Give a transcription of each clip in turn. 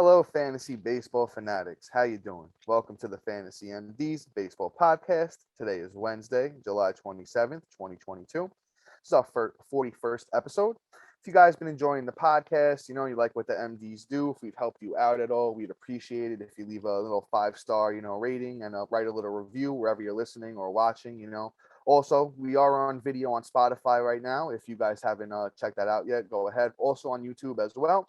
Hello, fantasy baseball fanatics. How you doing? Welcome to the Fantasy MD's Baseball Podcast. Today is Wednesday, July 27th, 2022. This is our 41st episode. If you guys been enjoying the podcast, you like what the MDs do. If we've helped you out at all, we'd appreciate it if you leave a little 5-star, rating and write a little review wherever you're listening or watching. Also, we are on video on Spotify right now. If you guys haven't checked that out yet, go ahead. Also on YouTube as well.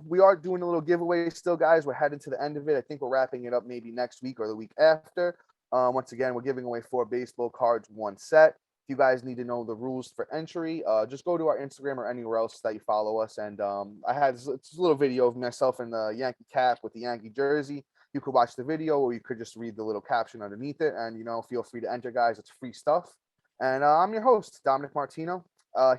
We are doing a little giveaway still, guys. We're headed to the end of it. I think we're wrapping it up maybe next week or the week after. Once again, we're giving away 4 baseball cards, 1 set. If you guys need to know the rules for entry, just go to our Instagram or anywhere else that you follow us. And I had this little video of myself in the Yankee cap with the Yankee jersey. You could watch the video or you could just read the little caption underneath it. And, feel free to enter, guys. It's free stuff. And I'm your host, Dominic Martino,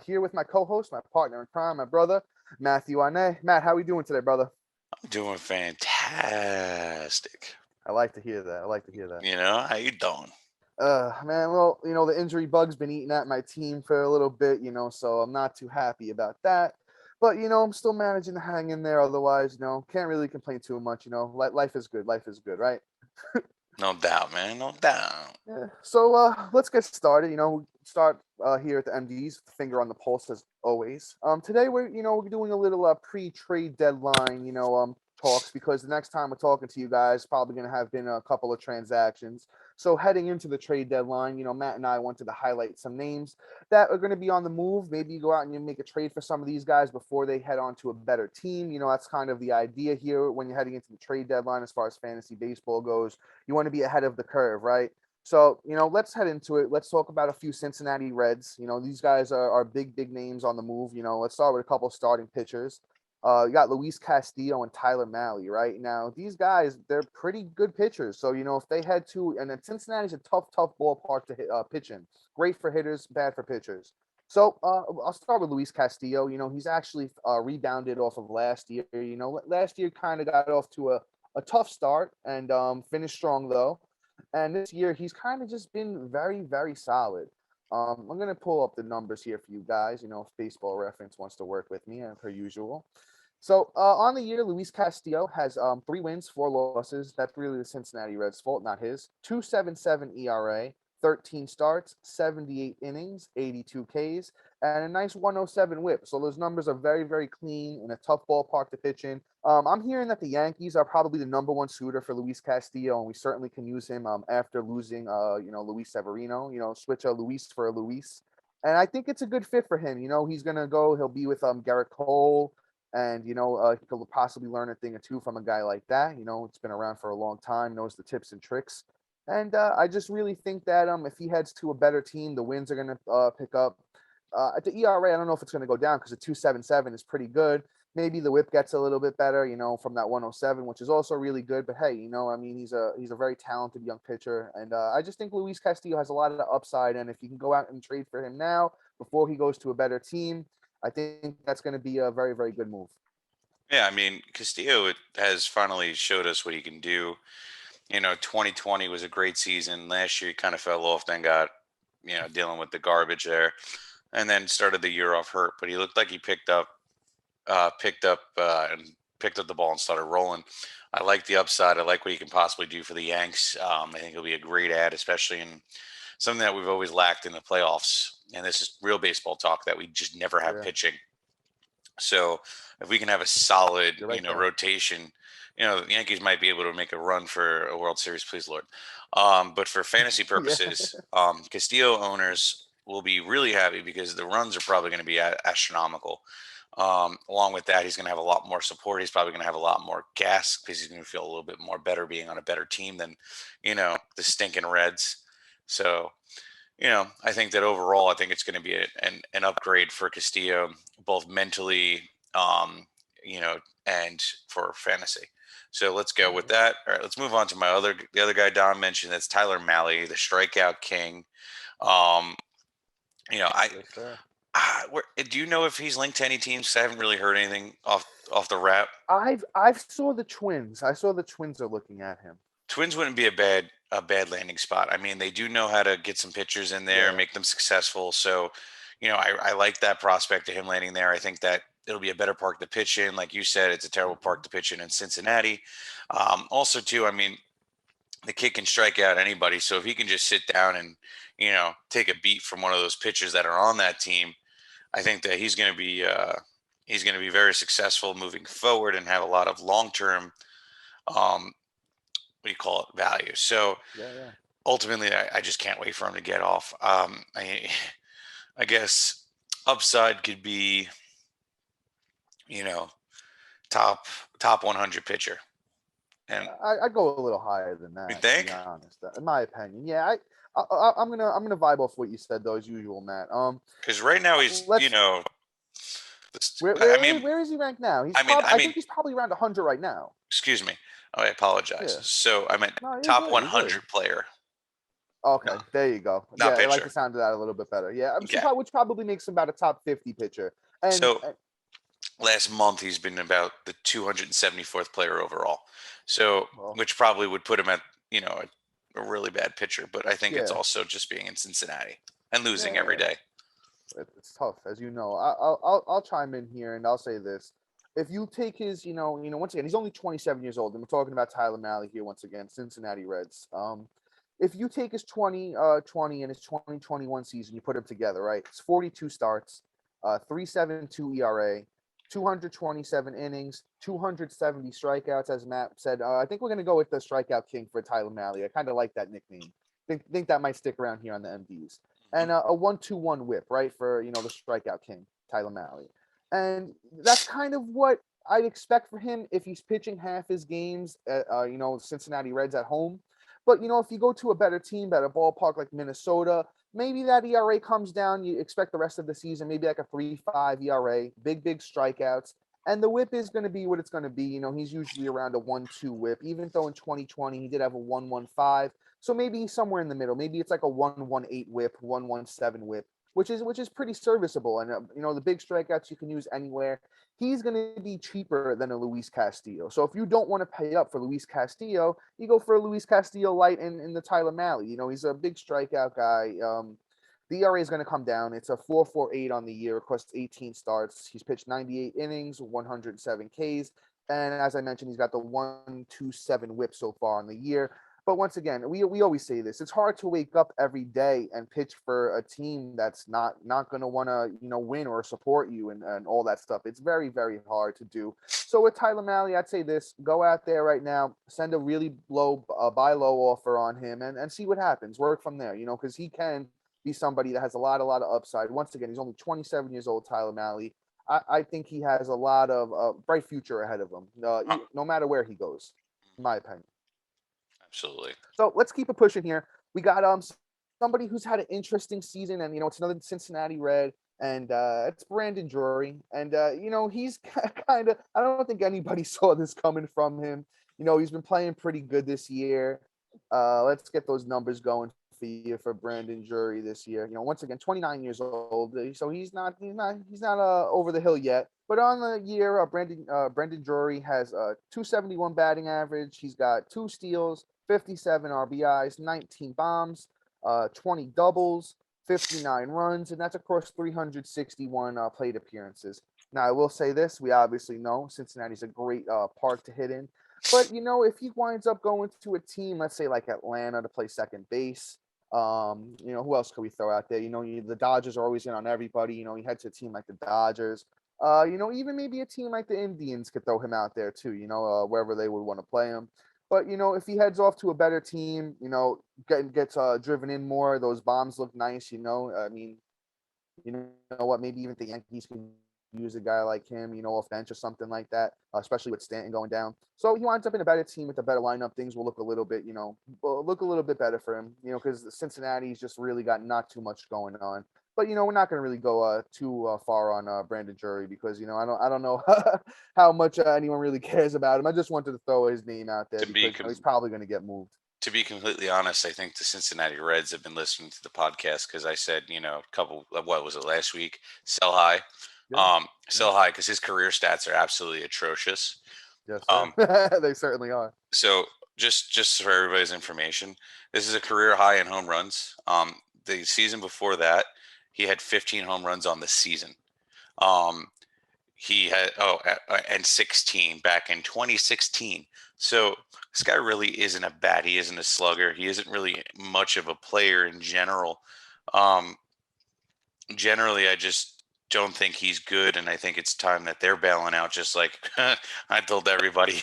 here with my co-host, my partner in crime, my brother, Matthew Arne. Matt, how are we doing today, brother? I'm doing fantastic. I like to hear that. How you doing? Man, well, the injury bug's been eating at my team for a little bit, so I'm not too happy about that. But, I'm still managing to hang in there. Otherwise, can't really complain too much. Life is good. Life is good, right? No doubt, man. No doubt. Yeah. So let's get started. Start here at the MD's, finger on the pulse as always. Today we're doing a little pre-trade deadline, talks, because the next time we're talking to you guys probably going to have been a couple of transactions. So heading into the trade deadline, Matt and I wanted to highlight some names that are going to be on the move. Maybe you go out and you make a trade for some of these guys before they head on to a better team. That's kind of the idea here when you're heading into the trade deadline as far as fantasy baseball goes. You want to be ahead of the curve, right? So, let's head into it. Let's talk about a few Cincinnati Reds. These guys are big names on the move. Let's start with a couple starting pitchers. You got Luis Castillo and Tyler Malley, right? Now, these guys, they're pretty good pitchers. So, if they head to, and then Cincinnati's a tough ballpark to hit, pitch in. Great for hitters, bad for pitchers. So, I'll start with Luis Castillo. He's actually rebounded off of last year. Last year kind of got off to a tough start and finished strong, though. And this year, he's kind of just been very solid. I'm going to pull up the numbers here for you guys, if Baseball Reference wants to work with me, per usual. So on the year, Luis Castillo has 3 wins, 4 losses. That's really the Cincinnati Reds' fault, not his. 2.77 ERA, 13 starts, 78 innings, 82 Ks, and a nice 107 whip. So those numbers are very clean in a tough ballpark to pitch in. I'm hearing that the Yankees are probably the number 1 suitor for Luis Castillo, and we certainly can use him after losing, Luis Severino. Switch a Luis for a Luis. And I think it's a good fit for him. He's going to go, he'll be with Garrett Cole. And, he could possibly learn a thing or two from a guy like that. It's been around for a long time, knows the tips and tricks. And I just really think that if he heads to a better team, the wins are going to pick up. At the ERA, I don't know if it's going to go down because the 2.77 is pretty good. Maybe the whip gets a little bit better, from that 107, which is also really good. But hey, he's a very talented young pitcher. And I just think Luis Castillo has a lot of upside. And if you can go out and trade for him now before he goes to a better team, I think that's going to be a very good move. Yeah, Castillo has finally showed us what he can do. 2020 was a great season. Last year he kind of fell off, then got, dealing with the garbage there, and then started the year off hurt. But he looked like he picked up the ball and started rolling. I like the upside. I like what he can possibly do for the Yanks. I think he'll be a great add, especially in something that we've always lacked in the playoffs. And this is real baseball talk that we just never have pitching. So if we can have a solid, rotation, the Yankees might be able to make a run for a World Series, please, Lord. But for fantasy purposes, Castillo owners will be really happy because the runs are probably going to be astronomical. Along with that, he's going to have a lot more support. He's probably going to have a lot more gas because he's going to feel a little bit more better being on a better team than, the stinking Reds. So, I think that overall, I think it's going to be an upgrade for Castillo, both mentally, and for fantasy. So let's go with that. All right, let's move on to the other guy Don mentioned. That's Tyler Malley, the strikeout king. Do you know if he's linked to any teams? I haven't really heard anything off the wrap. I've saw the Twins. I saw the Twins are looking at him. Twins wouldn't be a bad landing spot. They do know how to get some pitchers in there, make them successful. So, I like that prospect of him landing there. I think that it'll be a better park to pitch in. Like you said, it's a terrible park to pitch in Cincinnati. Also, too, I mean, the kid can strike out anybody. So if he can just sit down and, take a beat from one of those pitchers that are on that team, I think that he's going to be very successful moving forward and have a lot of long term, what do you call it, value. So Yeah. ultimately, I just can't wait for him to get off. I guess upside could be, you know, top top 100 pitcher. And I'd go a little higher than you that, to be think? honest. In my opinion, yeah. I'm gonna vibe off what you said though, as usual, Matt. Because right now he's, Let's. Where I where mean, where is he ranked now? He's I mean, probably. I I mean, think he's probably around 100 right now. excuse me. Oh, I apologize. Yeah. So I meant No, you're top good. You're good. 100 player, Okay, not there you go. not Yeah, I like pitcher. the sound of that a little bit better. Yeah, Yeah. which probably makes him about a top 50 pitcher. And So last month he's been about the 274th player overall. So well, which probably would put him at a really bad pitcher. But I think it's yeah, also just being in Cincinnati and losing every yeah. day. It's tough, as you know. I'll chime in here and I'll say this: if you take his, once again, he's only 27 years old, and we're talking about Tyler Malley here once again, Cincinnati Reds. If you take his 2020 and his 2021 season, you put them together, right? It's 42 starts, 3.72 ERA, 227 innings, 270 strikeouts, as Matt said. I think we're gonna go with the strikeout king for Tyler Malley. I kind of like that nickname. Think that might stick around here on the MDs. And a 1-2-1 whip, right, for the strikeout king, Tyler Malley. And that's kind of what I'd expect for him if he's pitching half his games at Cincinnati Reds at home. But if you go to a better team, better ballpark like Minnesota, maybe that ERA comes down. You expect the rest of the season, maybe like a 3.5 ERA, big strikeouts. And the whip is going to be what it's going to be. He's usually around a 1-2 whip, even though in 2020 he did have a 1.15. So maybe somewhere in the middle. Maybe it's like a 1.18 whip, 1.17 whip, which is pretty serviceable. And the big strikeouts you can use anywhere. He's going to be cheaper than a Luis Castillo. So if you don't want to pay up for Luis Castillo, you go for a Luis Castillo light in the Tyler Malley. He's a big strikeout guy. The ERA is going to come down. It's a 4.48 on the year across 18 starts. He's pitched 98 innings, 107 Ks. And as I mentioned, he's got the 1.27 whip so far on the year. But once again, we always say this: it's hard to wake up every day and pitch for a team that's not going to want to win or support you and all that stuff. It's very hard to do. So with Tyler Malley, I'd say this: go out there right now, send a really buy low offer on him, and see what happens. Work from there, because he can be somebody that has a lot of upside. Once again, he's only 27 years old, Tyler Malley. I think he has a lot of bright future ahead of him, no matter where he goes, in my opinion. Absolutely. So let's keep it pushing here. We got somebody who's had an interesting season, and it's another Cincinnati Red, and it's Brandon Drury, and he's kind of, I don't think anybody saw this coming from him. He's been playing pretty good this year. Let's get those numbers going for you for Brandon Drury this year. Once again, 29 years old, so he's not over the hill yet. But on the year, Brandon Drury has a 271 batting average. He's got 2 steals, 57 RBIs, 19 bombs, 20 doubles, 59 runs, and that's across 361 plate appearances. Now, I will say this: we obviously know Cincinnati's a great park to hit in. But if he winds up going to a team, let's say like Atlanta, to play second base, who else could we throw out there? The Dodgers are always in on everybody. He heads to a team like the Dodgers. Even maybe a team like the Indians could throw him out there too. Wherever they would want to play him. But if he heads off to a better team, gets driven in more, those bombs look nice. I mean, you know what? Maybe even the Yankees can use a guy like him, off bench or something like that, especially with Stanton going down. So he winds up in a better team with a better lineup. Things will look a little bit, better for him, because Cincinnati's just really got not too much going on. But we're not going to really go too far on Brandon Drury because I don't know how much anyone really cares about him. I just wanted to throw his name out there because he's probably going to get moved. To be completely honest, I think the Cincinnati Reds have been listening to the podcast because I said, a couple of, what was it, last week? Sell high. Sell high because his career stats are absolutely atrocious. Yes, sir. They certainly are. So just for everybody's information, this is a career high in home runs. The season before that, he had 15 home runs on the season. he had and 16 back in 2016. So this guy really isn't a bat. He isn't a slugger. He isn't really much of a player in general. Um, Generally, I just don't think he's good, and I think it's time that they're bailing out. Just like I told everybody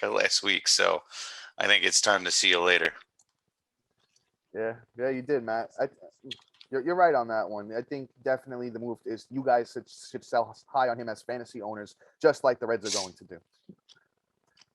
last week. So I think it's time to see you later. Yeah, you did, Matt. You're right on that one. I think definitely the move is you guys should sell high on him as fantasy owners, just like the Reds are going to do.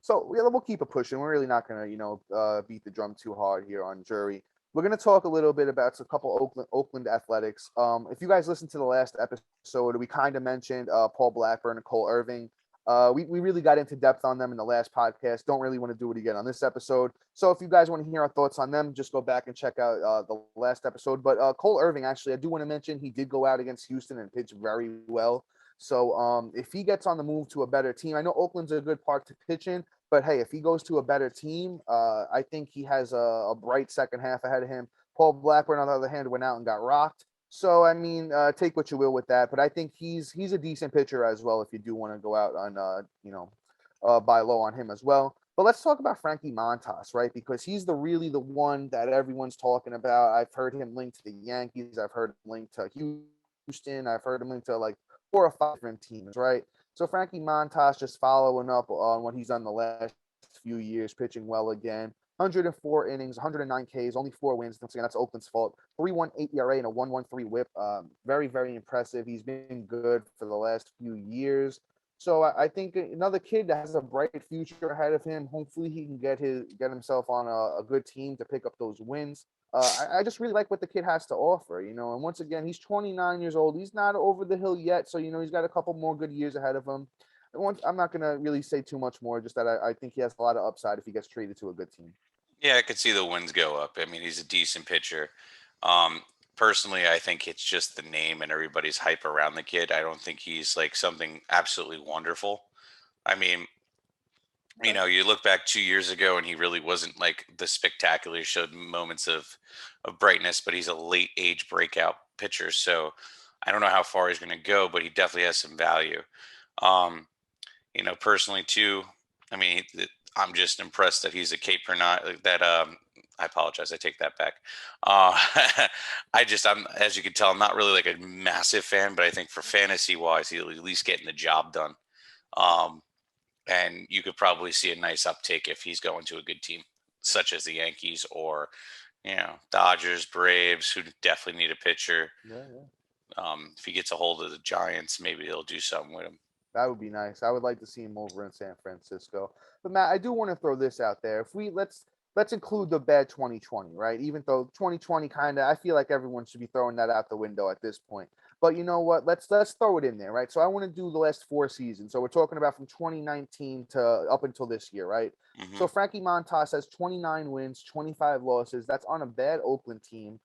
So yeah, we'll keep it pushing. We're really not going to, beat the drum too hard here on Drury. We're going to talk a little bit about a couple Oakland athletics. If you guys listened to the last episode, we kind of mentioned Paul Blackburn and Cole Irving. We really got into depth on them in the last podcast. Don't really want to do it again on this episode. So if you guys want to hear our thoughts on them, just go back and check out the last episode. But Cole Irving, actually, I do want to mention he did go out against Houston and pitch very well. So if he gets on the move to a better team, I know Oakland's a good park to pitch in, but hey, if he goes to a better team, I think he has a bright second half ahead of him. Paul Blackburn, on the other hand, went out and got rocked. So I mean, take what you will with that, but I think he's a decent pitcher as well. If you do want to go out on buy low on him as well. But let's talk about Frankie Montas, right? Because he's really the one that everyone's talking about. I've heard him linked to the Yankees. I've heard him linked to Houston. I've heard him linked to like 4 or 5 different teams, right? So Frankie Montas just following up on what he's done the last few years, pitching well again. 104 innings, 109 Ks, only 4 wins. Once again, that's Oakland's fault. 3.18 ERA and a 1.13 WHIP. Very, very impressive. He's been good for the last few years. So I think another kid that has a bright future ahead of him. Hopefully, he can get himself on a good team to pick up those wins. I just really like what the kid has to offer, And once again, he's 29 years old. He's not over the hill yet, so he's got a couple more good years ahead of him. I'm not gonna really say too much more. Just that I think he has a lot of upside if he gets traded to a good team. Yeah, I could see the wins go up. I mean, he's a decent pitcher. Um, Personally, I think it's just the name and everybody's hype around the kid. I don't think he's like something absolutely wonderful. I mean, Okay. you look back 2 years ago and he really wasn't like the spectacular, showed moments of brightness, but he's a late age breakout pitcher. So I don't know how far he's going to go, but he definitely has some value. Um, Personally too, I mean, I'm just impressed that he's a Cape per night. That I apologize, I take that back. Uh, I'm as you can tell, I'm not really like a massive fan, but I think for fantasy wise, he'll at least getting the job done. Um, and you could probably see a nice uptick if he's going to a good team, such as the Yankees or Dodgers, Braves, who definitely need a pitcher. Yeah, yeah. If he gets a hold of the Giants, maybe they'll do something with him. That would be nice. I would like to see him over in San Francisco. But Matt, I do want to throw this out there. If we let's include the bad 2020, right? Even though 2020 kind of, I feel like everyone should be throwing that out the window at this point. But you know what? Let's throw it in there, right? So I want to do the last 4 seasons. So we're talking about from 2019 to up until this year, right? Hmm. So Frankie Montas has 29 wins, 25 losses. That's on a bad Oakland team.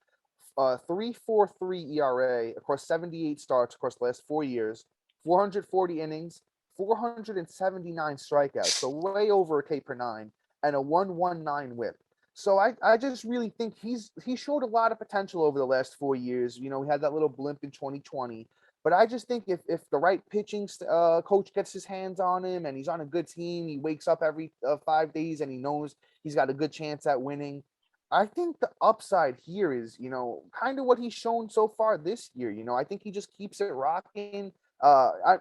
3.43 ERA across 78 starts across the last 4 years, 440 innings, 479 strikeouts, so way over a K per nine, and a 119 whip. So I just really think he showed a lot of potential over the last 4 years. He had that little blimp in 2020. But I just think if the right pitching coach gets his hands on him and he's on a good team, he wakes up every 5 days and he knows he's got a good chance at winning. I think the upside here is, kind of what he's shown so far this year. I think he just keeps it rocking.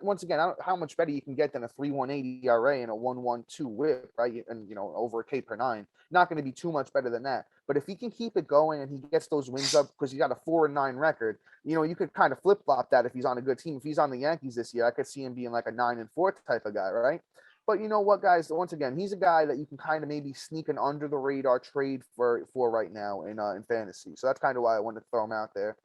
Once again, I don't, how much better you can get than a 3.18 ERA and a 1.12 WHIP, right? And over a K per nine, not going to be too much better than that. But if he can keep it going and he gets those wins up because he's got a 4-9 record, you could kind of flip flop that if he's on a good team. If he's on the Yankees this year, I could see him being like a 9-4 type of guy, right? But you know what, guys? Once again, he's a guy that you can kind of maybe sneak an under the radar trade for right now in fantasy. So that's kind of why I wanted to throw him out there.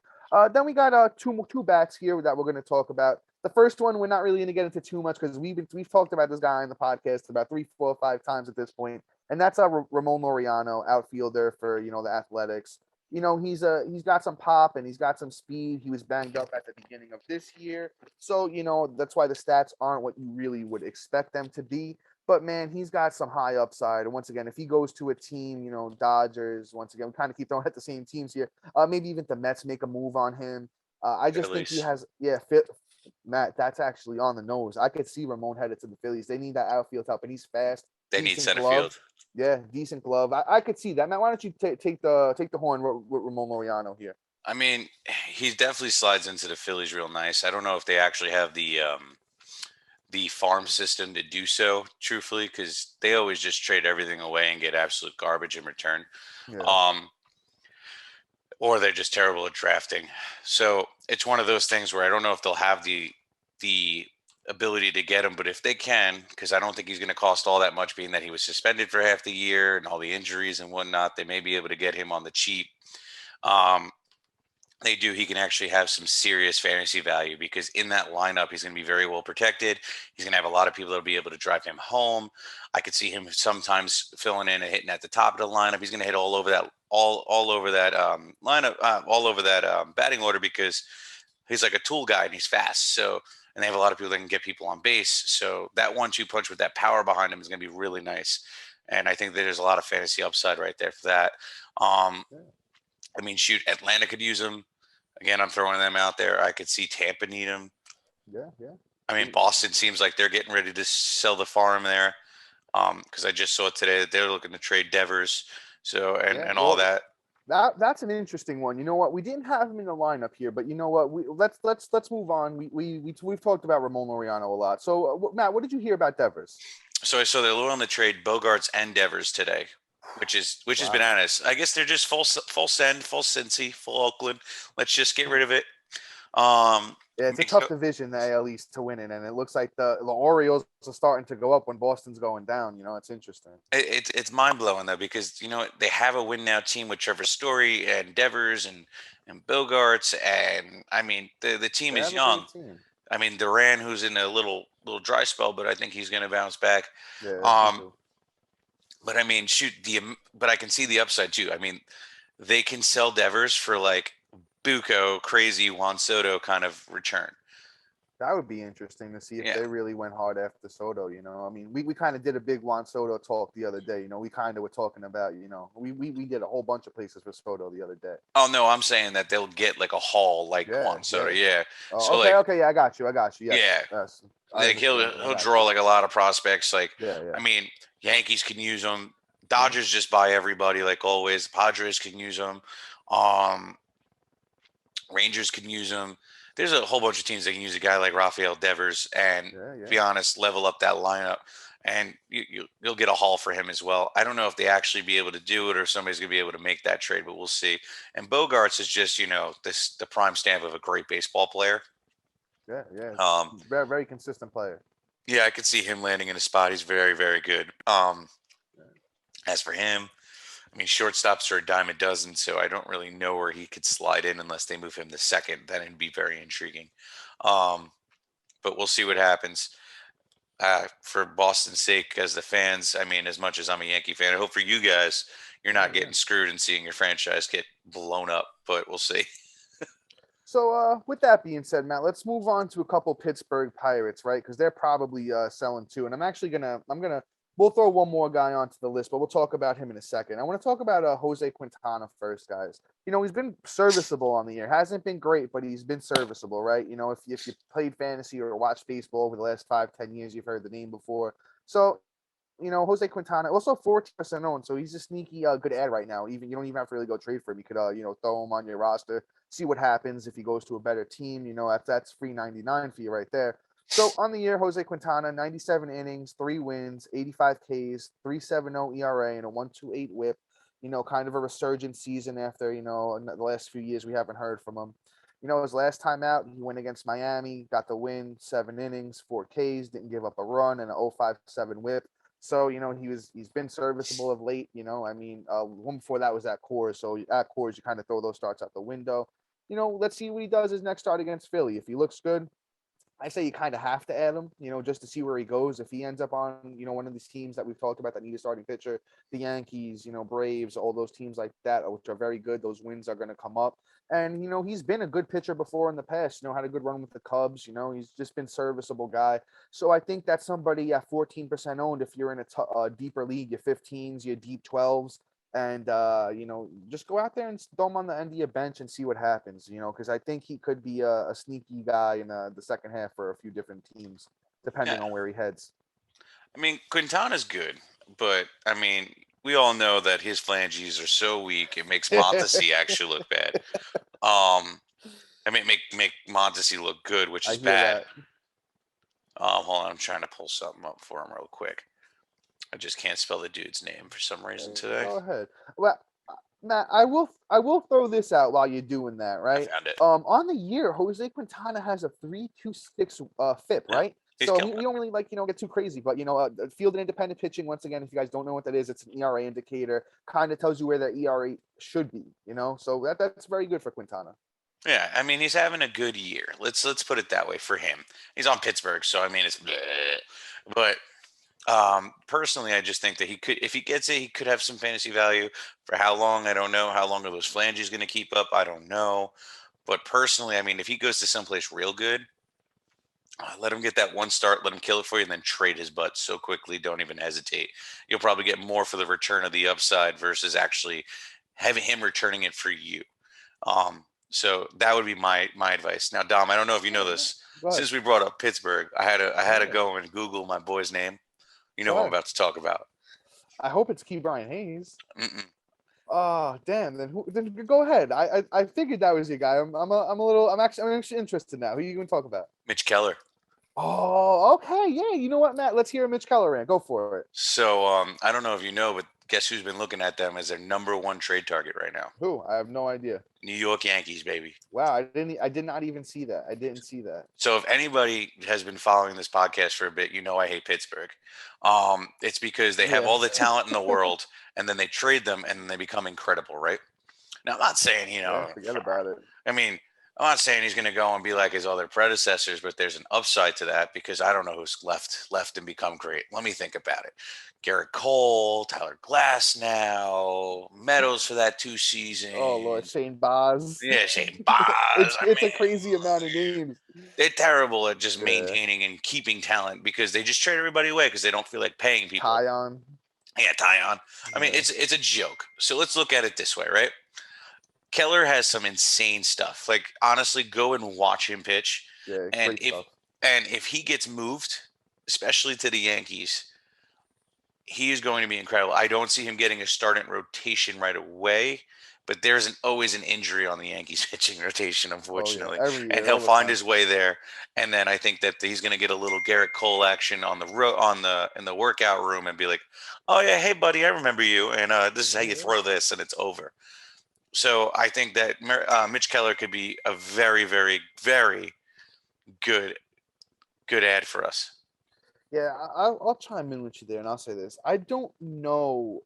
Then we got two bats here that we're going to talk about. The first one we're not really going to get into too much because we've talked about this guy in the podcast about 3, 4, 5 times at this point, and that's Ramon Laureano, outfielder for the Athletics. He's got some pop and he's got some speed. He was banged up at the beginning of this year, so that's why the stats aren't what you really would expect them to be. But man, he's got some high upside. And once again, if he goes to a team, Dodgers, once again, we kind of keep throwing at the same teams here. Maybe even the Mets make a move on him. I just think he Phillies. has, yeah, Matt, that's actually on the nose. I could see Ramon headed to the Phillies. They need that outfield help, and he's fast. They need Decent center glove. field. Yeah, decent glove. I could see that. Matt, why don't you take the horn with Ramon Laureano here? I mean, he definitely slides into the Phillies real nice. I don't know if they actually have the farm system to do so, truthfully, because they always just trade everything away and get absolute garbage in return. Yeah, Um, or they're just terrible at drafting. So it's one of those things where I don't know if they'll have the ability to get him, but if they can, because I don't think he's going to cost all that much, being that he was suspended for half the year and all the injuries and whatnot, they may be able to get him on the cheap. Um, he can actually have some serious fantasy value because in that lineup, he's going to be very well protected. He's going to have a lot of people that will be able to drive him home. I could see him sometimes filling in and hitting at the top of the lineup. He's going to hit all over that, all over that lineup, all over that batting order because he's like a tool guy and he's fast. So, and they have a lot of people that can get people on base. So that 1-2 punch with that power behind him is going to be really nice. And I think that there's a lot of fantasy upside right there for that. I mean, shoot, Atlanta could use him. Again, I'm throwing them out there. I could see Tampa need him. yeah, yeah. I mean, Boston seems like they're getting ready to sell the farm there. Because I just saw today that they're looking to trade Devers. So and all that. That's an interesting one. You know what? We didn't have him in the lineup here, but you know what? Let's move on. We've talked about Ramon Laureano a lot. So Matt, what did you hear about Devers? So I saw they're willing to trade Bogarts and Devers today, which is bananas. I guess they're just full send, full Cincy, full Oakland. Let's just get rid of it. Yeah, it's a tough division, the AL East, to win it, and it looks like the Orioles are starting to go up when Boston's going down. You know, it's interesting. It's mind blowing though because you know they have a win now team with Trevor Story and Devers and Bogarts, and I mean the team is young. Team. I mean Duran, who's in a little dry spell, but I think he's going to bounce back. Yeah. But I mean, but I can see the upside too. I mean, they can sell Devers for like Buco, crazy Juan Soto kind of return. That would be interesting to see if they really went hard after Soto. You know, I mean, we kind of did a big Juan Soto talk the other day. You know, we kind of were talking about, you know, we did a whole bunch of places for Soto the other day. Oh no, I'm saying that they'll get like a haul like Juan Soto. Yeah. Oh, so okay, yeah, I got you. Yes, yeah. Yes. Like he'll draw like a lot of prospects. Like, I mean, Yankees can use them. Dodgers just buy everybody like always. Padres can use them. Rangers can use them. There's a whole bunch of teams that can use a guy like Rafael Devers and, to be honest, level up that lineup. And you'll get a haul for him as well. I don't know if they actually be able to do it or somebody's going to be able to make that trade, but we'll see. And Bogarts is just, you know, the prime stamp of a great baseball player. Yeah. Very, very consistent player. Yeah, I could see him landing in a spot. He's very, very good. As for him, I mean, shortstops are a dime a dozen, so I don't really know where he could slide in unless they move him to second. Then it'd be very intriguing. But we'll see what happens. For Boston's sake, as the fans, I mean, as much as I'm a Yankee fan, I hope for you guys, you're not getting screwed and seeing your franchise get blown up, but we'll see. So with that being said, Matt, let's move on to a couple Pittsburgh Pirates, right? Because they're probably selling too. And we'll throw one more guy onto the list, but we'll talk about him in a second. I want to talk about Jose Quintana first, guys. You know, he's been serviceable on the year. Hasn't been great, but he's been serviceable, right? You know, if you played fantasy or watched baseball over the last 5-10 years, you've heard the name before. So, you know, Jose Quintana, also 14% owned, so he's a sneaky good ad right now. Even you don't even have to really go trade for him. You could you know, throw him on your roster, see what happens if he goes to a better team. You know, that's free 99 for you right there. So on the year, Jose Quintana, 97 innings, 3 wins, 85 Ks, 3.70 ERA, and a 1.28 WHIP. You know, kind of a resurgent season after, you know, the last few years we haven't heard from him. You know, his last time out, he went against Miami, got the win, 7 innings, 4 Ks, didn't give up a run, and a 0.57 WHIP. So, you know, he's been serviceable of late. You know, I mean, one before that was at Coors. So at Coors, you kind of throw those starts out the window. You know, let's see what he does his next start against Philly. If he looks good, I say you kind of have to add him, you know, just to see where he goes. If he ends up on, you know, one of these teams that we've talked about that need a starting pitcher, the Yankees, you know, Braves, all those teams like that, which are very good, those wins are going to come up. And, you know, he's been a good pitcher before in the past, you know, had a good run with the Cubs, you know, he's just been serviceable guy. So I think that's somebody at 14% owned if you're in a deeper league, your 15s, your deep 12s. and just go out there and throw him on the end of your bench and see what happens. Because I think he could be a sneaky guy in the second half for a few different teams, Yeah. depending on where he heads. I mean, Quintana's good, but I mean, we all know that his phalanges are so weak it makes Montasy actually look bad. I mean, make Montasy look good, which I is hear bad. that. Hold on, I'm trying to pull something up for him real quick. I just can't spell the dude's name for some reason today. Go ahead. Well, Matt, I will throw this out while you're doing that, I right? found it. On the year, Jose Quintana has a 3.26 FIP, Yeah, right? he's So killing we it. don't really get too crazy, but field and independent pitching. Once again, if you guys don't know what that is, it's an ERA indicator. Kind of tells you where the ERA should be. So that's very good for Quintana. Yeah, I mean, he's having a good year. Let's put it that way for him. He's on Pittsburgh, so I mean, it's bleh. But personally, I just think that he could, if he gets it, he could have some fantasy value. For how long, I don't know. How long are those flanges going to keep up? I don't know. But personally, I mean, if he goes to someplace real good, let him get that one start, let him kill it for you, and then trade his butt so quickly. Don't even hesitate. You'll probably get more for the return of the upside versus actually having him returning it for you. So that would be my advice. Now, Dom, I don't know if you know Yeah. this. Go ahead. Since we brought up Pittsburgh, I had to Yeah. go and Google my boy's name. You know Go who I'm ahead. about to talk about. I hope it's Key Brian Hayes. Mm-mm. Oh, damn. Then go ahead. I figured that was your guy. I'm actually interested now. Who are you going to talk about? Mitch Keller. Oh, okay. Yeah. You know what, Matt? Let's hear a Mitch Keller rant. Go for it. So I don't know if you know, but guess who's been looking at them as their number one trade target right now? Who? I have no idea. New York Yankees, baby. Wow. I did not even see that. I didn't see that. So if anybody has been following this podcast for a bit, you know I hate Pittsburgh. It's because they have Yeah. all the talent in the world, and then they trade them, and then they become incredible, right? Now I'm not saying Yeah. Forget about it. I mean, I'm not saying he's going to go and be like his other predecessors, but there's an upside to that because I don't know who's left and become great. Let me think about it. Garrett Cole, Tyler Glass now, Meadows for that 2 seasons. Oh Lord, Shane Baz. Yeah, Shane Baz. it's I it's a mean, crazy amount of names. they're terrible at just Yeah. maintaining and keeping talent because they just trade everybody away because they don't feel like paying people. Tyon. Yeah, Tyon. I mean, Yeah. it's a joke. So let's look at it this way, right? Keller has some insane stuff. Like honestly, go and watch him pitch. Yeah. And Great if stuff. he gets moved, especially to the Yankees, he is going to be incredible. I don't see him getting a start in rotation right away, but there's always an injury on the Yankees pitching rotation, Oh yeah. unfortunately, Every and year, he'll all the find time. his way there. And then I think that he's going to get a little Garrett Cole action on in the workout room and be like, "Oh yeah, hey buddy, I remember you, and this is how you Yeah. throw this," and it's over. So I think that Mitch Keller could be a very, very, very good ad for us. Yeah, I'll chime in with you there, and I'll say this: I don't know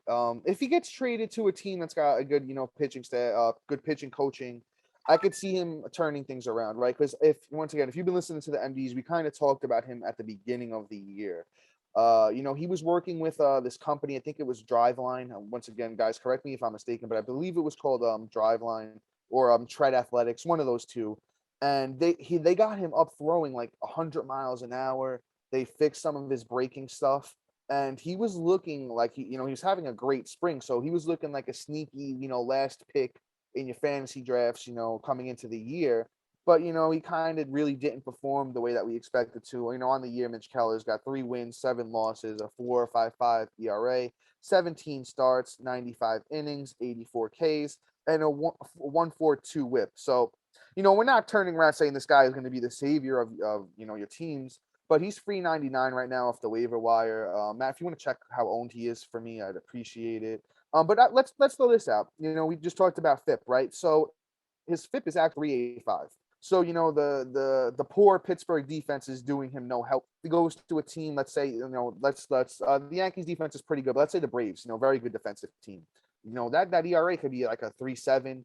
if he gets traded to a team that's got a good, pitching staff, good pitching coaching. I could see him turning things around, right? Because if you've been listening to the MDs, we kind of talked about him at the beginning of the year. He was working with this company. I think it was Driveline. Once again, guys, correct me if I'm mistaken, but I believe it was called Driveline or Tread Athletics, one of those two. And they got him up throwing like 100 miles an hour. They fixed some of his breaking stuff, and he was looking like he was having a great spring. So he was looking like a sneaky, last pick in your fantasy drafts, coming into the year. But he kind of really didn't perform the way that we expected to. On the year, Mitch Keller's got 3 wins, 7 losses, a 4.55 ERA, 17 starts, 95 innings, 84 Ks, and a 1.42 WHIP. So, we're not turning around saying this guy is going to be the savior of your teams, but he's free 99 right now off the waiver wire. Matt, if you want to check how owned he is for me, I'd appreciate it. But let's throw this out. We just talked about FIP, right? So his FIP is actually 385. So the poor Pittsburgh defense is doing him no help. He goes to a team, let's say, let's the Yankees defense is pretty good, but let's say the Braves, very good defensive team. That ERA could be like a 3.7.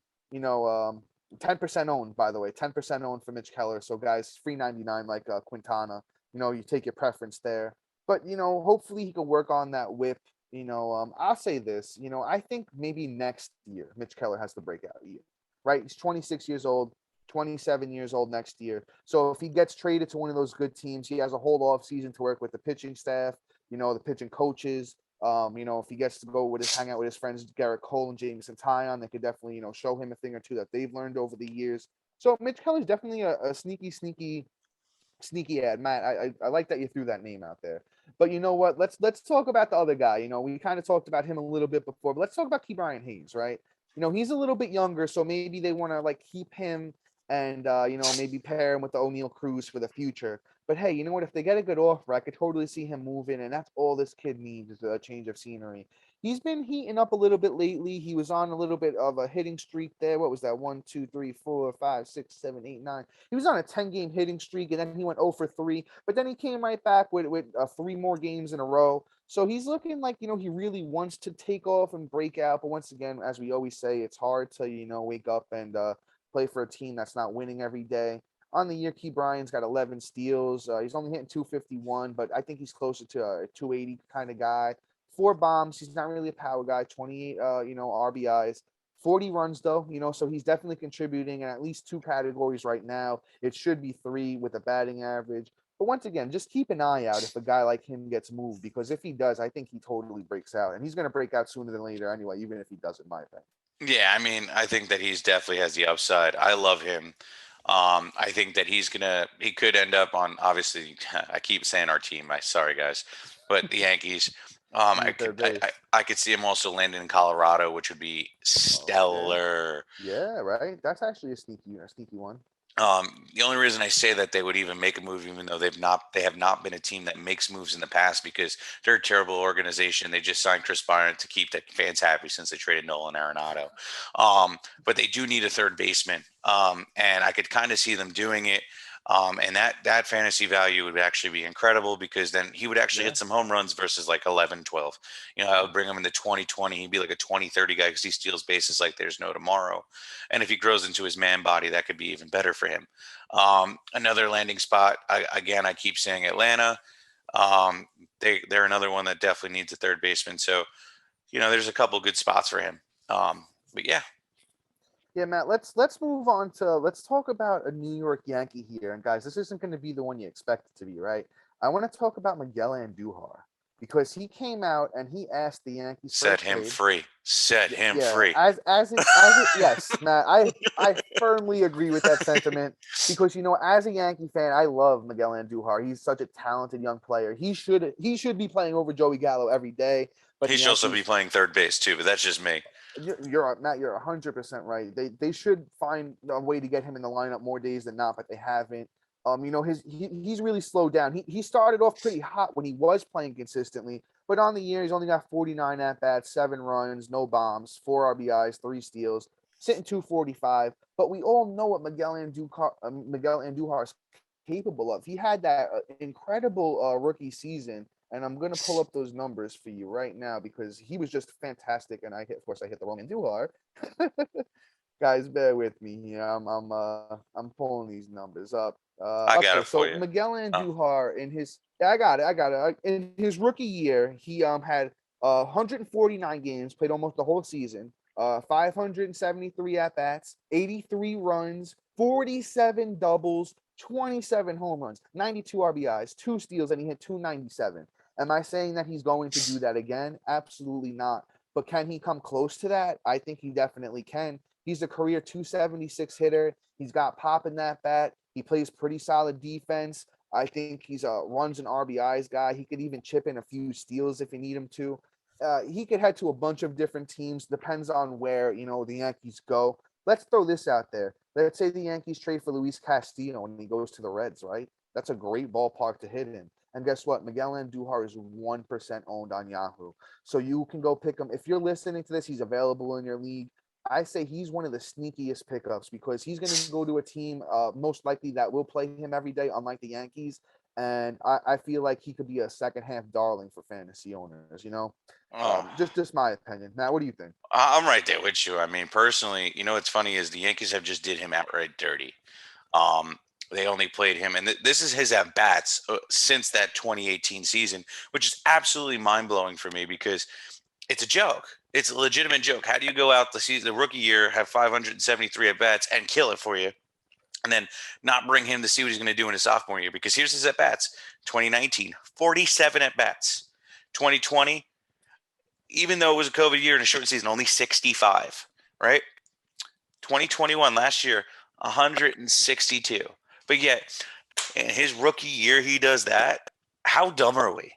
10% owned, by the way, 10% owned for Mitch Keller. So guys, free 99 like Quintana. You take your preference there. But hopefully he can work on that whip. I'll say this. I think maybe next year Mitch Keller has the breakout year. Right? He's 26 years old, 27 years old next year. So if he gets traded to one of those good teams, he has a whole off season to work with the pitching staff, the pitching coaches. If he gets to go hang out with his friends Garrett Cole and Jameson Tyon, they could definitely, show him a thing or two that they've learned over the years. So Mitch Keller's definitely a sneaky ad. Matt, I like that you threw that name out there. But you know what? Let's talk about the other guy. We kind of talked about him a little bit before, but let's talk about Ke'Bryan Hayes, right? He's a little bit younger, so maybe they want to like keep him and maybe pair him with the O'Neal Cruz for the future. But hey, you know what? If they get a good offer, I could totally see him moving, and that's all this kid needs is a change of scenery. He's been heating up a little bit lately. He was on a little bit of a hitting streak there. What was that? 1, 2, 3, 4, 5, 6, 7, 8, 9. He was on a 10-game hitting streak, and then he went 0 for 3. But then he came right back with 3 more games in a row. So he's looking like, he really wants to take off and break out. But once again, as we always say, it's hard to, wake up and play for a team that's not winning every day. On the year, Ke'Bryan's got 11 steals. He's only hitting 251, but I think he's closer to a 280 kind of guy. 4 bombs. He's not really a power guy. 28, RBIs. 40 runs though, so he's definitely contributing in at least 2 categories right now. It should be 3 with a batting average. But once again, just keep an eye out if a guy like him gets moved, because if he does, I think he totally breaks out, and he's going to break out sooner than later anyway, even if he doesn't, in my opinion. Yeah, I mean, I think that he's definitely has the upside. I love him. I think that he could end up on, obviously, I keep saying our team. Sorry guys, but the Yankees. I could see him also landing in Colorado, which would be stellar. Yeah, right. That's actually a sneaky one. The only reason I say that they would even make a move, even though they have not been a team that makes moves in the past, because they're a terrible organization. They just signed Chris Bryant to keep the fans happy since they traded Nolan Arenado. But they do need a third baseman. And I could kind of see them doing it. And that fantasy value would actually be incredible, because then he would actually hit some home runs versus like 11, 12. I would bring him into 2020. He'd be like a 20-30 guy because he steals bases like there's no tomorrow. And if he grows into his man body, that could be even better for him. Another landing spot, I keep saying Atlanta. They're another one that definitely needs a third baseman. So, there's a couple good spots for him. But yeah. Yeah, Matt, let's move on to let's talk about a New York Yankee here. And guys, this isn't going to be the one you expect it to be, right? I want to talk about Miguel Andujar, because he came out and he asked the Yankees Set him free. Set him free. Yes, Matt, I firmly agree with that sentiment, because as a Yankee fan, I love Miguel Andujar. He's such a talented young player. He should be playing over Joey Gallo every day. But he should also be playing third base too, but that's just me. You're Matt. You're 100% right. They should find a way to get him in the lineup more days than not, but they haven't. He's really slowed down. He started off pretty hot when he was playing consistently, but on the year he's only got 49 at bats, 7 runs, no bombs, 4 RBIs, 3 steals, sitting 245. But we all know what Miguel Andujar is capable of. He had that incredible rookie season. And I'm gonna pull up those numbers for you right now, because he was just fantastic. And I hit the wrong Andujar. Guys, bear with me here. I'm pulling these numbers up. I got it for you. Miguel Andujar in his I got it. In his rookie year, he had 149 games, played almost the whole season. 573 at bats, 83 runs, 47 doubles, 27 home runs, 92 RBIs, 2 steals, and he hit 297. Am I saying that he's going to do that again? Absolutely not. But can he come close to that? I think he definitely can. He's a career 276 hitter. He's got pop in that bat. He plays pretty solid defense. I think he's a runs and RBIs guy. He could even chip in a few steals if you need him to. He could head to a bunch of different teams. Depends on where, the Yankees go. Let's throw this out there. Let's say the Yankees trade for Luis Castillo and he goes to the Reds, right? That's a great ballpark to hit in. And guess what? Miguel Andujar is 1% owned on Yahoo. So you can go pick him. If you're listening to this, he's available in your league. I say he's one of the sneakiest pickups, because he's going to go to a team most likely that will play him every day, unlike the Yankees. And I feel like he could be a second half darling for fantasy owners, just my opinion. Matt, what do you think? I'm right there with you. I mean, personally, what's funny is the Yankees have just did him outright dirty. They only played him, and this is his at bats since that 2018 season, which is absolutely mind blowing for me, because it's a joke. It's a legitimate joke. How do you go out the rookie year, have 573 at bats, and kill it for you, and then not bring him to see what he's going to do in his sophomore year? Because here's his at bats: 2019, 47 at bats; 2020, even though it was a COVID year and a short season, only 65, right? 2021 last year, 162. But yet, in his rookie year, he does that. How dumb are we?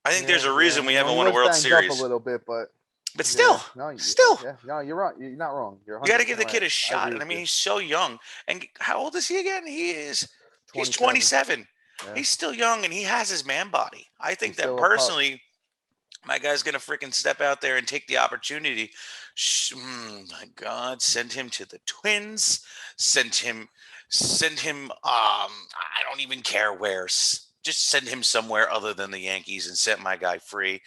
I think there's a reason we haven't he won a was World banged up a Series. little bit, but But yeah, still, no, still, no, you're right. You're not wrong. You're you got 100% to give the right. kid a I shot. agree And I with mean, you. he's so young. And how old is he again? He's 27. 27. Yeah. He's still young, and he has his man body. I think He's that still a pup. personally, my guy's gonna freaking step out there and take the opportunity. My God, send him to the Twins. Send him. Send him. I don't even care where. Just send him somewhere other than the Yankees and set my guy free.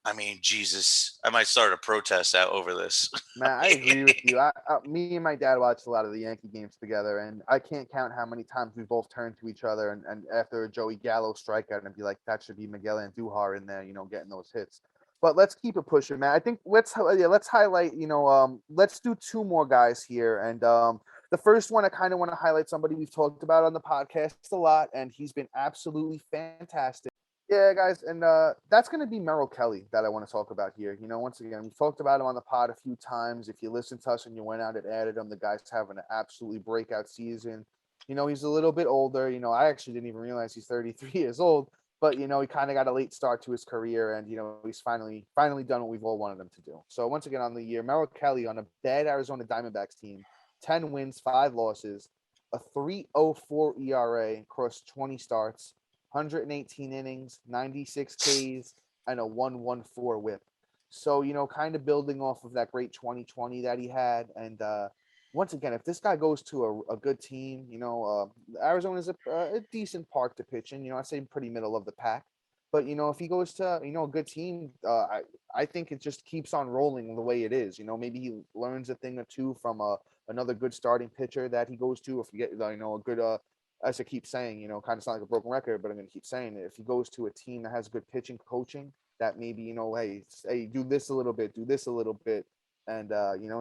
I mean, Jesus, I might start a protest out over this. Man, I agree with you. Me and my dad watched a lot of the Yankee games together, and I can't count how many times we both turned to each other and after a Joey Gallo strikeout and be like, that should be Miguel Andujar in there, getting those hits. But let's keep it pushing, man. I think let's highlight, let's do two more guys here. And the first one, I kind of want to highlight somebody we've talked about on the podcast a lot, and he's been absolutely fantastic. Yeah, guys, and that's going to be Merrill Kelly that I want to talk about here. Once again, we've talked about him on the pod a few times. If you listened to us and you went out and added him, the guy's having an absolutely breakout season. He's a little bit older. I actually didn't even realize he's 33 years old, but he kind of got a late start to his career, and he's finally done what we've all wanted him to do. So once again, on the year, Merrill Kelly on a bad Arizona Diamondbacks team, 10 wins, 5 losses, a 3.04 ERA across 20 starts. 118 innings, 96 Ks, and a 1.14 whip. So, kind of building off of that great 2020 that he had. And once again, if this guy goes to a good team, Arizona is a decent park to pitch in. I say pretty middle of the pack. But, if he goes to, a good team, I think it just keeps on rolling the way it is. Maybe he learns a thing or two from another good starting pitcher that he goes to. If you get, a good as I keep saying, kind of sound like a broken record, but I'm going to keep saying it. If he goes to a team that has good pitching coaching, that maybe, hey, do this a little bit, and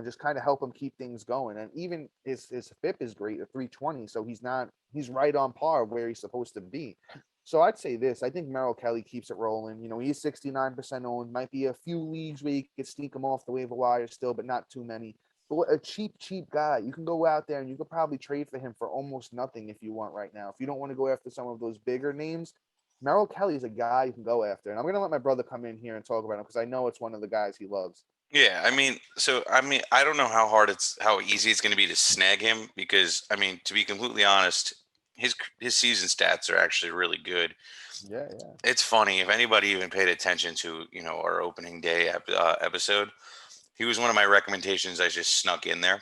just kind of help him keep things going. And even his FIP is great at 320, so he's right on par where he's supposed to be. So I'd say this. I think Merrill Kelly keeps it rolling. He's 69% owned. Might be a few leagues where you could sneak him off the waiver wire still, but not too many. But a cheap guy. You can go out there and you could probably trade for him for almost nothing if you want right now. If you don't want to go after some of those bigger names, Merrill Kelly is a guy you can go after. And I'm going to let my brother come in here and talk about him because I know it's one of the guys he loves. Yeah, I don't know how easy it's going to be to snag him because, to be completely honest, his season stats are actually really good. Yeah. It's funny if anybody even paid attention to our opening day episode. He was one of my recommendations. I just snuck in there.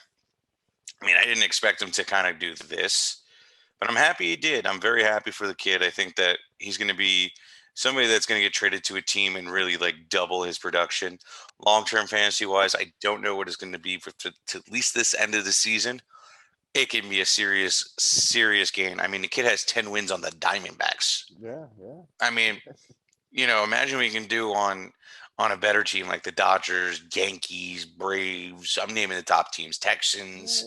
I didn't expect him to kind of do this, but I'm happy he did. I'm very happy for the kid. I think that he's going to be somebody that's going to get traded to a team and really like double his production. Long-term fantasy wise, I don't know what it's going to be to at least this end of the season. It can be a serious gain. The kid has 10 wins on the Diamondbacks. Yeah. Imagine what you can do on a better team like the Dodgers, Yankees, Braves. I'm naming the top teams. Texans.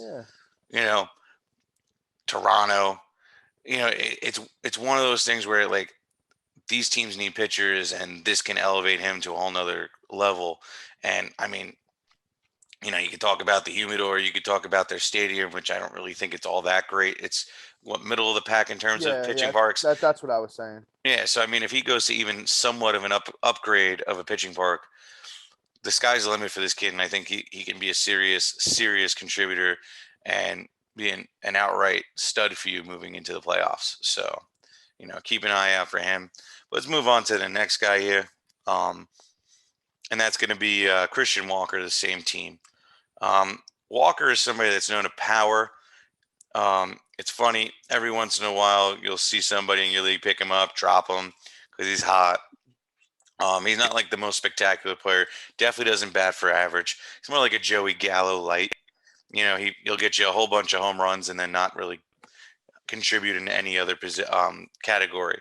Yeah. Toronto. It's one of those things where like these teams need pitchers, and this can elevate him to a whole nother level. And you could talk about the Humidor, you could talk about their stadium, which I don't really think it's all that great. It's middle of the pack in terms of pitching parks. That's what I was saying. Yeah, so if he goes to even somewhat of an upgrade of a pitching park, the sky's the limit for this kid, and I think he can be a serious contributor and be an outright stud for you moving into the playoffs. So, keep an eye out for him. Let's move on to the next guy here, and that's going to be Christian Walker, the same team. Walker is somebody that's known to power. It's funny, every once in a while you'll see somebody in your league pick him up, drop him because he's hot. He's not like the most spectacular player. Definitely doesn't bat for average. He's more like a Joey Gallo light. He'll get you a whole bunch of home runs and then not really contribute in any other category.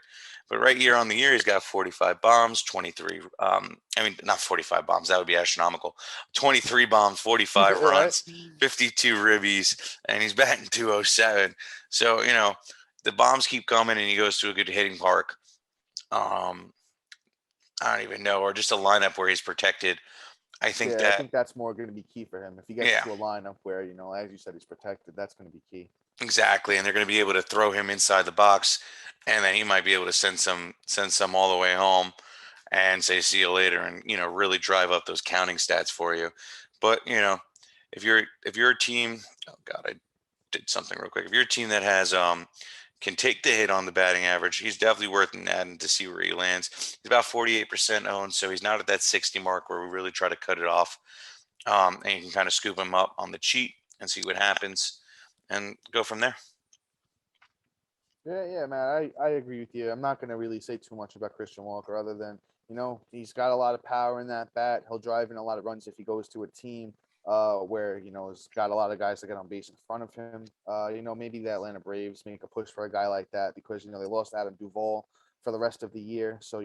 But right here on the year, he's got 45 bombs, 23. Not 45 bombs. That would be astronomical. 23 bombs, 45 runs, 52 ribbies, and he's batting 207. So, the bombs keep coming, and he goes to a good hitting park. I don't even know, or just a lineup where he's protected. I think Yeah, I that, think that's more going to be key for him. If he gets yeah, to a lineup where, as you said, he's protected, that's going to be key. exactly. And they're going to be able to throw him inside the box, and then he might be able to send some all the way home and say see you later, and really drive up those counting stats for you. But if you're a team, oh god, I did something real quick. If you're a team that has can take the hit on the batting average, he's definitely worth an add to see where he lands. He's about 48% owned, so he's not at that 60 mark where we really try to cut it off. And you can kind of scoop him up on the cheat and see what happens and go from there. Yeah, yeah, man, I agree with you. I'm not going to really say too much about Christian Walker other than, he's got a lot of power in that bat. He'll drive in a lot of runs if he goes to a team where, has got a lot of guys that get on base in front of him. Maybe the Atlanta Braves make a push for a guy like that because, they lost Adam Duvall for the rest of the year. So,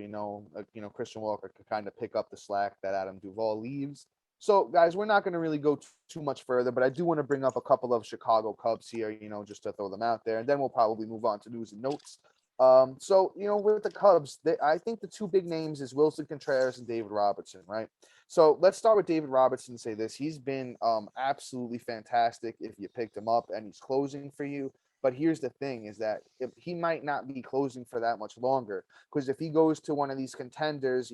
Christian Walker could kind of pick up the slack that Adam Duvall leaves. So, guys, we're not going to really go too much further, but I do want to bring up a couple of Chicago Cubs here, just to throw them out there, and then we'll probably move on to news and notes. With the Cubs, I think the two big names is Wilson Contreras and David Robertson, right? So let's start with David Robertson and say this. He's been absolutely fantastic if you picked him up and he's closing for you. But here's the thing is that if he might not be closing for that much longer, because if he goes to one of these contenders,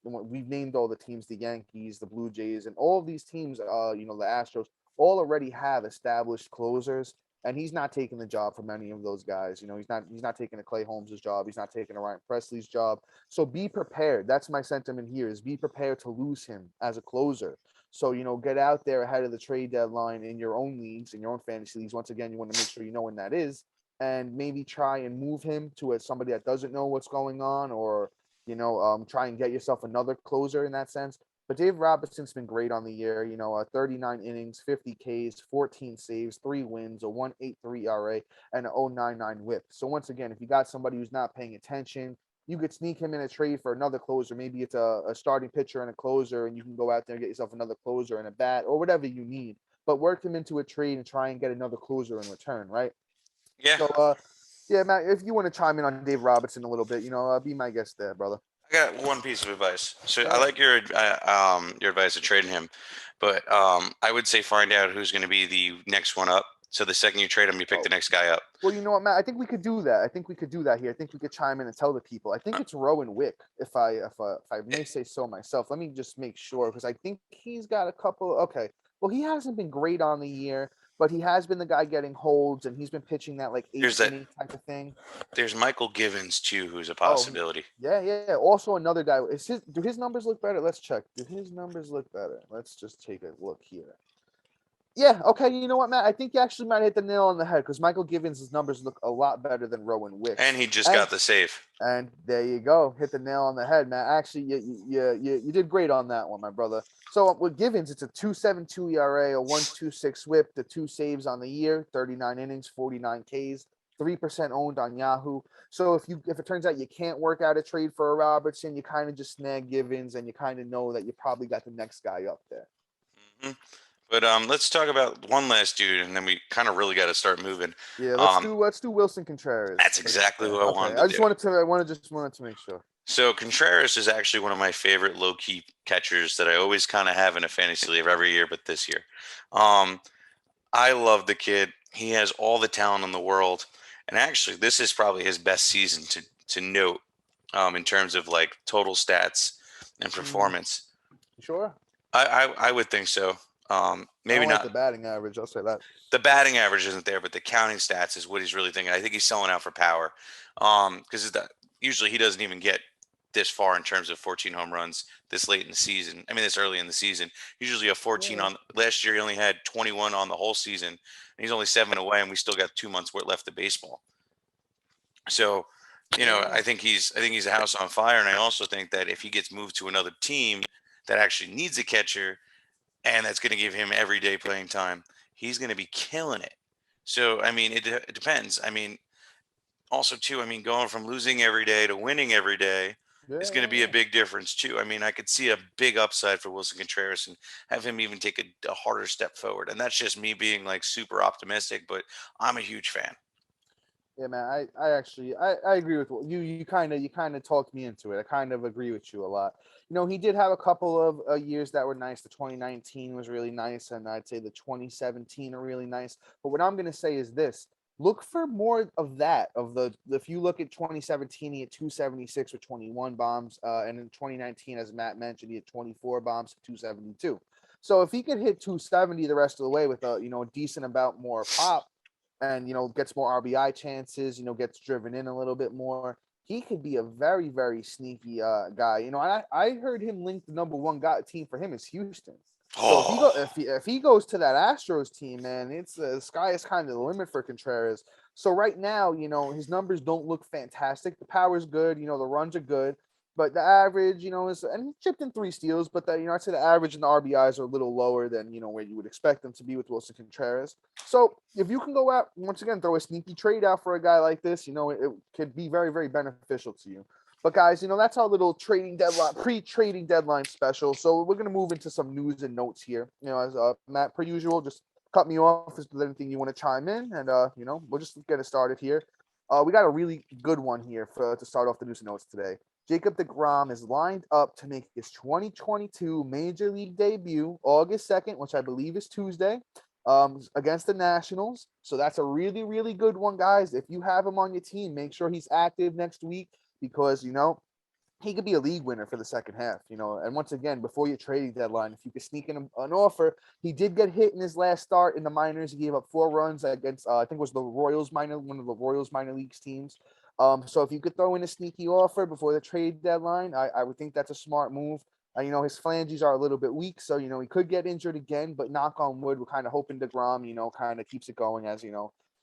we've named all the teams, the Yankees, the Blue Jays, and all of these teams, the Astros, all already have established closers, and he's not taking the job from any of those guys. He's not taking a Clay Holmes's job. He's not taking a Ryan Presley's job. So be prepared. That's my sentiment here is be prepared to lose him as a closer. So, get out there ahead of the trade deadline in your own leagues, in your own fantasy leagues. Once again, you want to make sure you know when that is and maybe try and move him to somebody that doesn't know what's going on or try and get yourself another closer in that sense. But Dave Robertson's been great on the year, 39 innings, 50 Ks, 14 saves, 3 wins, a 1.83 ERA, and an 0.99 whip. So once again, if you got somebody who's not paying attention, you could sneak him in a trade for another closer. Maybe it's a starting pitcher and a closer, and you can go out there and get yourself another closer and a bat or whatever you need. But work him into a trade and try and get another closer in return, right? Yeah, So, yeah, Matt, if you want to chime in on Dave Robertson a little bit, be my guest there, brother. I got one piece of advice. So Go I ahead. like your advice of trading him, but I would say find out who's going to be the next one up. So the second you trade him, you pick the Oh, next guy up. well, you know what, Matt? I think we could do that. I think we could do that here. I think we could chime in and tell the people. I think Uh, it's Rowan Wick, if I may say so myself. Let me just make sure because I think he's got a couple. Okay, well, he hasn't been great on the year, but he has been the guy getting holds, and he's been pitching that like eighth There's that. inning type of thing. There's Michael Givens too, who's a Oh, possibility. yeah, yeah, yeah. Also, another guy. Do his numbers look better? Let's check. Do his numbers look better? Let's just take a look here. Yeah, okay. You know what, Matt? I think you actually might hit the nail on the head because Michael Givens' numbers look a lot better than Rowan And Wick's. he just And got the save. and there you go, hit the nail on the head, Matt. Actually, you did great on that one, my brother. So with Givens, it's a 2.72 ERA, a 1.26 WHIP, the 2 saves on the year, 39 innings, 49 Ks, 3% owned on Yahoo. So if it turns out you can't work out a trade for a Robertson, you kind of just snag Givens, and you kind of know that you probably got the next guy up there. Hmm. But let's talk about one last dude, and then we kind of really got to start moving. Yeah, let's Um, do let's do Wilson Contreras. that's exactly what I Okay. wanted to do. Just wanted to make sure. So Contreras is actually one of my favorite low key catchers that I always kind of have in a fantasy league every year, but this year, um, I love the kid. He has all the talent in the world, and actually, this is probably his best season to note in terms of like total stats and Mm, performance. you sure? I would think so. I Maybe don't like not. the batting average. I'll say that. The batting average isn't there, but the counting stats is what he's really thinking. I think he's selling out for power because usually he doesn't even get this far in terms of 14 home runs this late in the season. I mean, this early in the season. Usually a 14 Yeah. on last year. He only had 21 on the whole season, and he's only 7 away, and we still got 2 months left of baseball. So, Yeah. I think he's a house on fire, and I also think that if he gets moved to another team that actually needs a catcher and that's going to give him everyday playing time, he's going to be killing it. So, I mean, it depends. I mean, also too, I mean, going from losing every day to winning every day Yeah. is going to Yeah. be a Yeah. big difference too. I mean, I could see a big upside for Wilson Contreras and have him even take a harder step forward. And that's just me being like super optimistic, but I'm a huge fan. Yeah, man. I agree with what you kind of talked me into it. I kind of agree with you a lot. He did have a couple of years that were nice. The 2019 was really nice, and I'd say the 2017 are really nice. But what I'm gonna say is this: look for more of that. Of the if you look at 2017, he had 276 with 21 bombs, and in 2019, as Matt mentioned, he had 24 bombs, 272. So if he could hit 270 the rest of the way with a decent amount more pop and gets more RBI chances, gets driven in a little bit more. He could be a very, very sneaky guy. I heard him link the number one guy team for him is Houston. So if he go Oh, if he goes to that Astros team, man, it's the sky is kind of the limit for Contreras. So right now, his numbers don't look fantastic. The power's good, the runs are good, but the average, is and he chipped in 3 steals, but I'd say the average and the RBIs are a little lower than where you would expect them to be with Wilson Contreras. So if you can go out once again, throw a sneaky trade out for a guy like this, it could be very, very beneficial to you. But guys, that's our little pre-trading deadline special. So we're gonna move into some news and notes here. As Matt, per usual, just cut me off if there's anything you want to chime in, and we'll just get it started here. We got a really good one here to start off the news and notes today. Jacob deGrom is lined up to make his 2022 Major League debut August 2nd, which I believe is Tuesday, against the Nationals. So that's a really, really good one, guys. If you have him on your team, make sure he's active next week because, he could be a league winner for the second half, And once again, before your trading deadline, if you could sneak in an offer, he did get hit in his last start in the minors. He gave up 4 runs against, I think it was one of the Royals minor leagues teams. So if you could throw in a sneaky offer before the trade deadline, I would think that's a smart move. His phalanges are a little bit weak, so he could get injured again. But knock on wood, we're kind of hoping DeGrom, kind of keeps it going as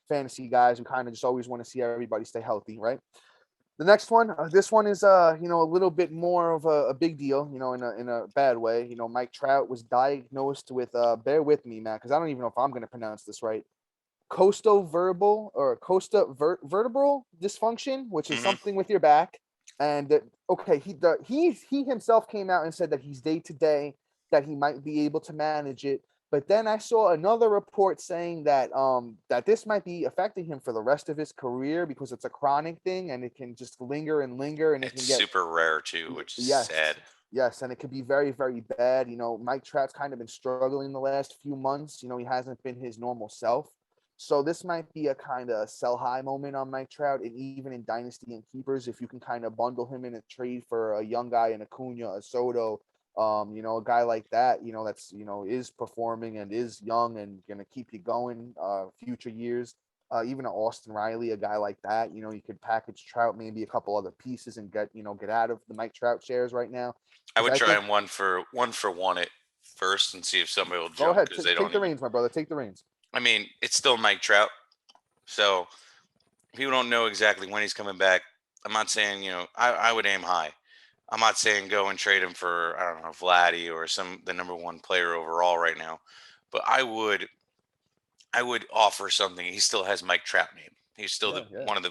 fantasy guys. We kind of just always want to see everybody stay healthy, right? The next one, this one is a little bit more of a big deal, in a bad way. Mike Trout was diagnosed with bear with me, Matt, because I don't even know if I'm going to pronounce this right. Vertebral dysfunction, which is hmm something with your back. And okay, he himself came out and said that he's day to day, that he might be able to manage it. But then I saw another report saying that this might be affecting him for the rest of his career because it's a chronic thing and it can just linger and linger and it it's can get super rare too, which is yes. sad. Yes, and it could be very, very bad. Mike Trout's kind of been struggling the last few months. He hasn't been his normal self. So this might be a kind of sell high moment on Mike Trout, and even in dynasty and keepers, if you can kind of bundle him in a trade for a young guy, an Acuna, a Soto, a guy like that, that's is performing and is young and gonna keep you going, future years. Even an Austin Riley, a guy like that, you could package Trout, maybe a couple other pieces, and get out of the Mike Trout shares right now, I because would I try think. and one it first and see if somebody will Go jump ahead, because they take don't the even. reins, my brother. Take the reins. I mean, it's still Mike Trout, so people don't know exactly when he's coming back. I'm not saying I would aim high. I'm not saying go and trade him for I don't know Vladdy or the number one player overall right now, but I would offer something. He still has Mike Trout name. He's still Yeah, yeah.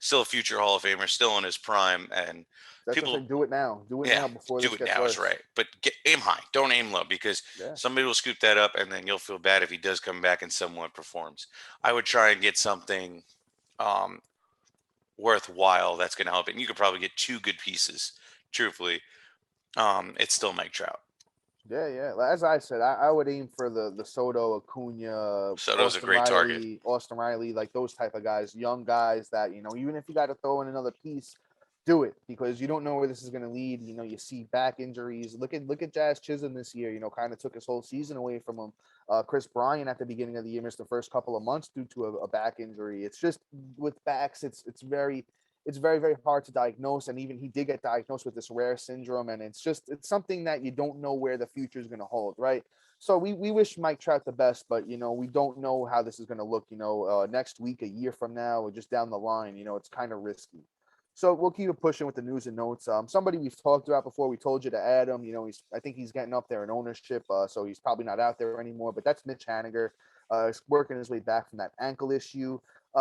still a future Hall of Famer, still in his prime, and That's what I people, say. Do it now. Do it yeah, now before do this it gets now is worse. right. But aim high, don't aim low because Yeah. somebody will scoop that up, and then you'll feel bad if he does come back and somewhat performs. I would try and get something um, worthwhile that's going to help it. And you could probably get 2 good pieces. Truthfully, it's still Mike Trout. Yeah, yeah. As I said, I would aim for the Soto, Acuna, Soto's a great target. Austin Riley, like those type of guys, young guys that even if you got to throw in another piece, do it because you don't know where this is going to lead. You see back injuries. Look at Jazz Chisholm this year. Kind of took his whole season away from him. Chris Bryant at the beginning of the year missed the first couple of months due to a back injury. It's just with backs, it's very, very hard to diagnose, and even he did get diagnosed with this rare syndrome, and it's something that you don't know where the future is going to hold, right? So we wish Mike Trout the best, but we don't know how this is going to look, next week, a year from now, or just down the line. It's kind of risky. So we'll keep it pushing with the news and notes. Somebody we've talked about before, we told you to add him. I think he's getting up there in ownership, so he's probably not out there anymore. But that's Mitch Haniger. He's working his way back from that ankle issue.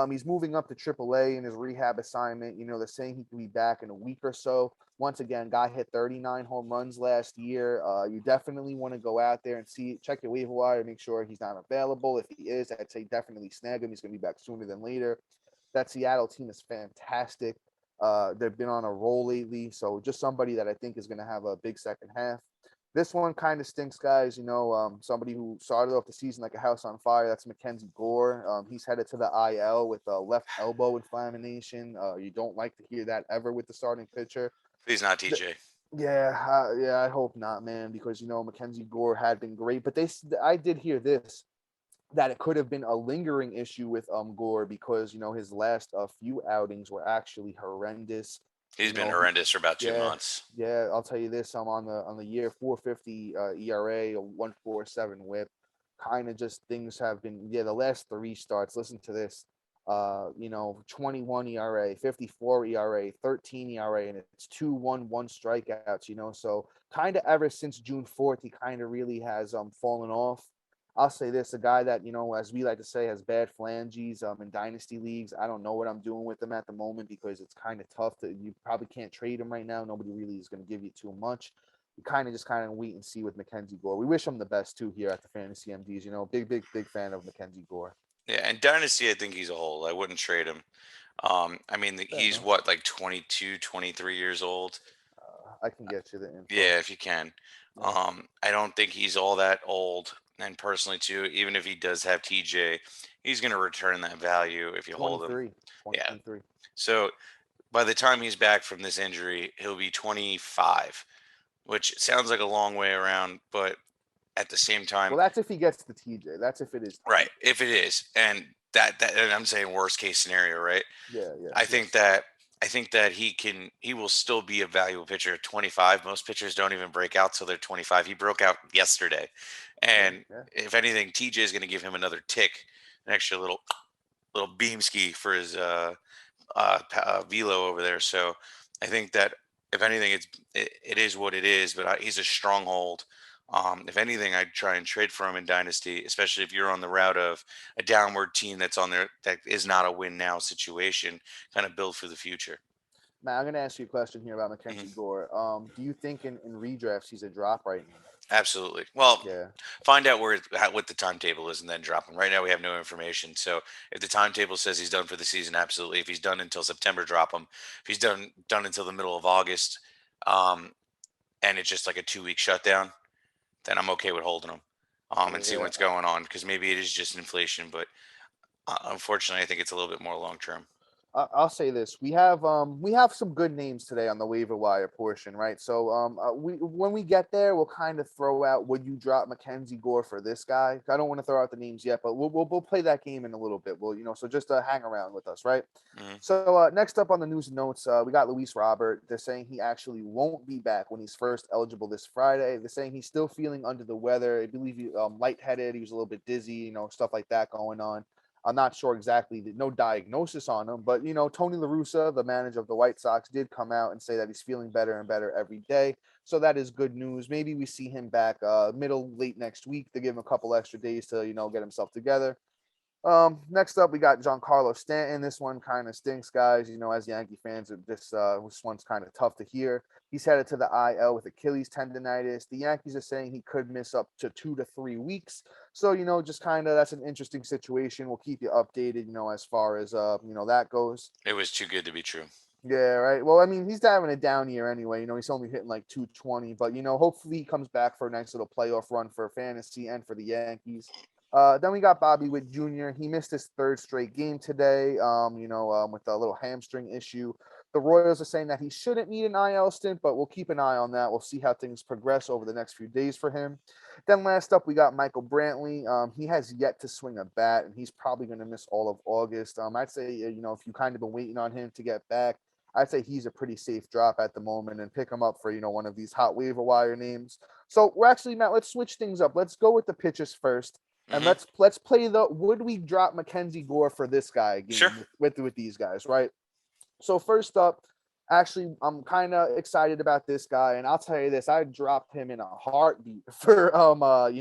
He's moving up to AAA in his rehab assignment. They're saying he can be back in a week or so. Once again, guy hit 39 home runs last year. You definitely want to go out there and check your waiver wire, make sure he's not available. If he is, I'd say definitely snag him. He's going to be back sooner than later. That Seattle team is fantastic. They've been on a roll lately, so just somebody that I think is going to have a big second half. This one kind of stinks, guys. Somebody who started off the season like a house on fire. That's Mckenzie Gore. He's headed to the IL with a left elbow inflammation. You don't like to hear that ever with the starting pitcher. Please not TJ. Yeah, I hope not, man, because Mckenzie Gore had been great, but I did hear this, that it could have been a lingering issue with Gore because his last few outings were actually horrendous. He's been horrendous for about 2 Yeah, months. yeah. I'll tell you this: I'm on the year 4.50 ERA, a 1.47 WHIP. Kind of just things have been the last three starts. Listen to this: 21 ERA, 54 ERA, 13 ERA, and it's 2.11 strikeouts. So kind of ever since June 4th, he kind of really has fallen off. I'll say this: a guy that as we like to say, has bad phalanges in dynasty leagues. I don't know what I'm doing with him at the moment because it's kind of tough. You probably can't trade him right now. Nobody really is going to give you too much. You kind of wait and see with Mckenzie Gore. We wish him the best too here at the Fantasy MDs. Big fan of Mckenzie Gore. Yeah, and dynasty, I think he's a hold. I wouldn't trade him. He's what, like 22, 23 years old. I can get you the info. Yeah, if you can. Yeah. I don't think he's all that old. And personally, too, even if he does have TJ, he's going to return that value if you hold him. 23. So by the time he's back from this injury, he'll be 25, which sounds like a long way around, but at the same time, well, that's if he gets the TJ. That's if it is TJ. Right. If it is, and and I'm saying worst case scenario, right? Yeah. I think that he will still be a valuable pitcher at 25. Most pitchers don't even break out till they're 25. He broke out yesterday. And if anything, TJ is going to give him another tick, an extra little beam ski for his velo over there. So I think that if anything, it is what it is, but he's a stronghold. If anything, I'd try and trade for him in Dynasty, especially if you're on the route of a downward team that's on there that is not a win now situation, kind of build for the future. Matt, I'm going to ask you a question here about Mckenzie Gore. Do you think in redrafts he's a drop right now? Absolutely. Well, find out what the timetable is and then drop him. Right now we have no information. So if the timetable says he's done for the season, absolutely. If he's done until September, drop him. If he's done until the middle of August, and it's just like a 2-week shutdown, then I'm okay with holding him and see what's going on, because maybe it is just inflation, but unfortunately I think it's a little bit more long term. I'll say this: we have some good names today on the waiver wire portion, right? So when we get there, we'll kind of throw out, would you drop Mckenzie Gore for this guy? I don't want to throw out the names yet, but we'll play that game in a little bit. So just hang around with us, right? Mm-hmm. So next up on the news and notes, we got Luis Robert. They're saying he actually won't be back when he's first eligible this Friday. They're saying he's still feeling under the weather. I believe he lightheaded. He was a little bit dizzy, stuff like that going on. I'm not sure exactly, no diagnosis on him, but Tony La Russa, the manager of the White Sox, did come out and say that he's feeling better and better every day. So that is good news. Maybe we see him back late next week to give him a couple extra days to get himself together. Next up, we got Giancarlo Stanton. This one kind of stinks, guys. As Yankee fans, this one's kind of tough to hear. He's headed to the IL with Achilles tendonitis. The Yankees are saying he could miss up to 2 to 3 weeks. So, just kind of, that's an interesting situation. We'll keep you updated, as far as, that goes. It was too good to be true. Yeah, right. Well, I mean, he's having a down year anyway. He's only hitting like 220, but, hopefully he comes back for a nice little playoff run for fantasy and for the Yankees. Then we got Bobby Witt Jr. He missed his 3rd straight game today, with a little hamstring issue. The Royals are saying that he shouldn't need an IL stint, but we'll keep an eye on that. We'll see how things progress over the next few days for him. Then last up, we got Michael Brantley. He has yet to swing a bat, and he's probably going to miss all of August. I'd say, if you kind of been waiting on him to get back, I'd say he's a pretty safe drop at the moment and pick him up for, one of these hot waiver wire names. So we're actually, Matt, let's switch things up. Let's go with the pitchers first. And let's play would we drop Mckenzie Gore for this guy again? Sure. with these guys, right? So first up, actually, I'm kind of excited about this guy, and I'll tell you this: I dropped him in a heartbeat for I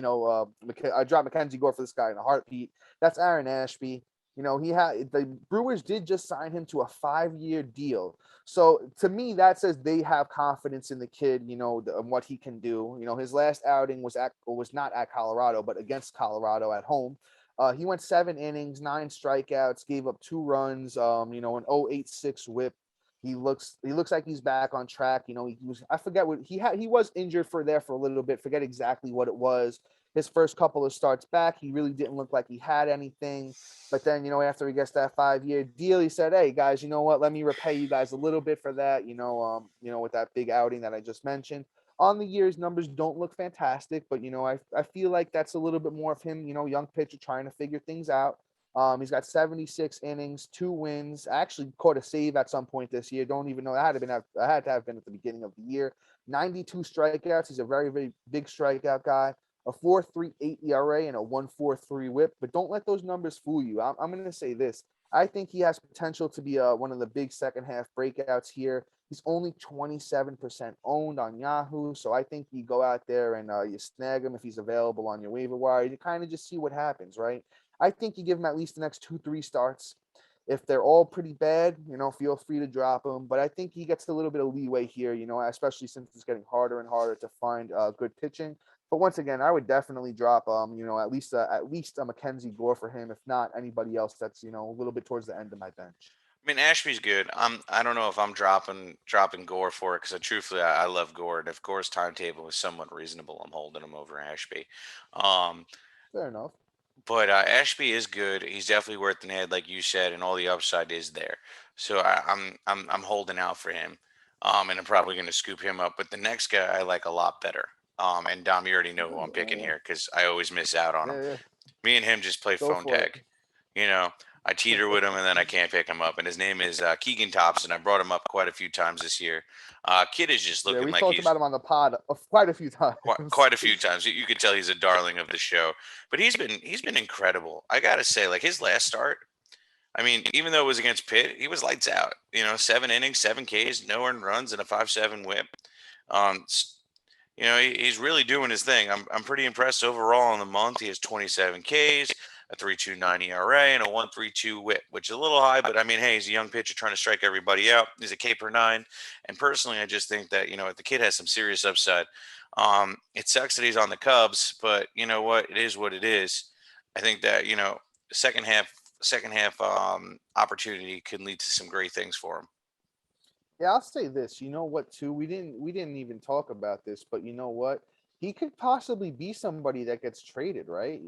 dropped Mckenzie Gore for this guy in a heartbeat. That's Aaron Ashby. The Brewers did just sign him to a 5-year deal. So to me, that says they have confidence in the kid, and what he can do. His last outing was not at Colorado, but against Colorado at home. He went 7 innings, 9 strikeouts, gave up 2 runs, an 0.86 whip. He looks like he's back on track. He was, I forget what he had. He was injured for a little bit. Forget exactly what it was. His first couple of starts back, he really didn't look like he had anything. But then, after he gets that 5-year deal, he said, "Hey guys, you know what? Let me repay you guys a little bit for that. With that big outing that I just mentioned." On the year's numbers don't look fantastic, but I feel like that's a little bit more of him, young pitcher trying to figure things out. He's got 76 innings, 2 wins. I actually caught a save at some point this year. Don't even know that had to have been at the beginning of the year. 92 strikeouts. He's a very, very big strikeout guy. A 4.38 ERA and a 1.43 WHIP. But don't let those numbers fool you. I'm going to say this. I think he has potential to be one of the big second half breakouts here. He's only 27% owned on Yahoo, so I think you go out there and you snag him if he's available on your waiver wire. You kind of just see what happens, right? I think you give him at least the next 2-3 starts. If they're all pretty bad, feel free to drop him. But I think he gets a little bit of leeway here, especially since it's getting harder and harder to find good pitching. But once again, I would definitely drop at least a Mckenzie Gore for him, if not anybody else that's a little bit towards the end of my bench. I mean, Ashby's good. I don't know if I'm dropping Gore for it because truthfully, I love Gore. And if Gore's timetable is somewhat reasonable, I'm holding him over Ashby. Um, Fair enough. but Ashby is good. He's definitely worth an ad, like you said, and all the upside is there. So I'm holding out for him. And I'm probably going to scoop him up. But the next guy I like a lot better. And Dom, you already know who I'm picking here because I always miss out on him. Yeah. Me and him just play Go phone for it. tag. I teeter with him and then I can't pick him up. And his name is Keegan Thompson. I brought him up quite a few times this year. Kid is just Yeah, looking we like talked he's about him on the pod quite a few times. quite a few times. You could tell he's a darling of the show. But he's been incredible. I gotta say, like his last start. I mean, even though it was against Pitt, he was lights out. 7 innings, 7 Ks, no earned runs, and a 5.7 WHIP. Um, he's really doing his thing. I'm pretty impressed overall in the month. He has 27 Ks, a 3.29 ERA, and a 1.32 WHIP, which is a little high, but I mean, hey, he's a young pitcher trying to strike everybody out. He's a K per 9, and personally, I just think that the kid has some serious upside. It sucks that he's on the Cubs, but you know what? It is what it is. I think that the second half opportunity can lead to some great things for him. Yeah, I'll say this. You know what, too? We didn't even talk about this, but you know what? He could possibly be somebody that gets traded, right?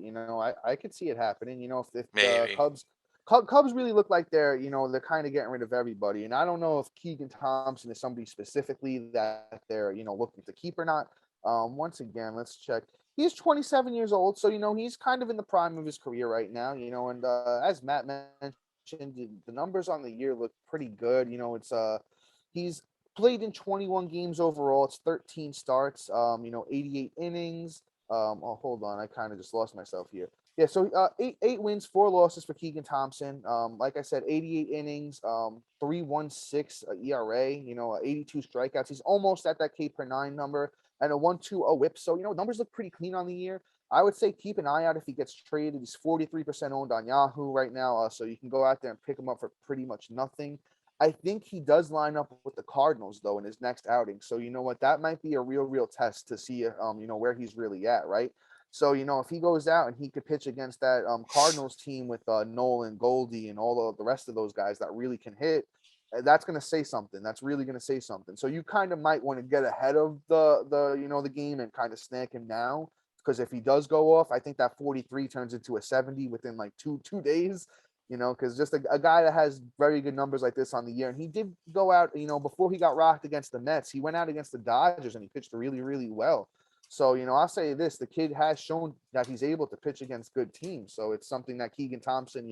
I could see it happening. If the Maybe. Cubs really look like they're kind of getting rid of everybody, and I don't know if Keegan Thompson is somebody specifically that they're looking to keep or not. Once again, let's check. He's 27 years old, so he's kind of in the prime of his career right now. And as Matt mentioned, the numbers on the year look pretty good. He's played in 21 games overall. It's 13 starts, 88 innings. Hold on. I kind of just lost myself here. Yeah, so eight wins, 4 losses for Keegan Thompson. Like I said, 88 innings, 3.16 ERA, 82 strikeouts. He's almost at that K per 9 number and a 1.20 WHIP. So, numbers look pretty clean on the year. I would say keep an eye out if he gets traded. He's 43% owned on Yahoo right now. So you can go out there and pick him up for pretty much nothing. I think he does line up with the Cardinals though in his next outing. So you know what, that might be a real test to see where he's really at, right? So if he goes out and he could pitch against that Cardinals team with Nolan, Goldie, and all the rest of those guys that really can hit, that's going to say something. That's really going to say something. So you kind of might want to get ahead of the game and kind of snag him now, because if he does go off, I think that 43 turns into a 70 within like two days. Because just a guy that has very good numbers like this on the year. And he did go out, before he got rocked against the Mets, he went out against the Dodgers and he pitched really, really well. So, I'll say this, the kid has shown that he's able to pitch against good teams. So it's something that Keegan Thompson,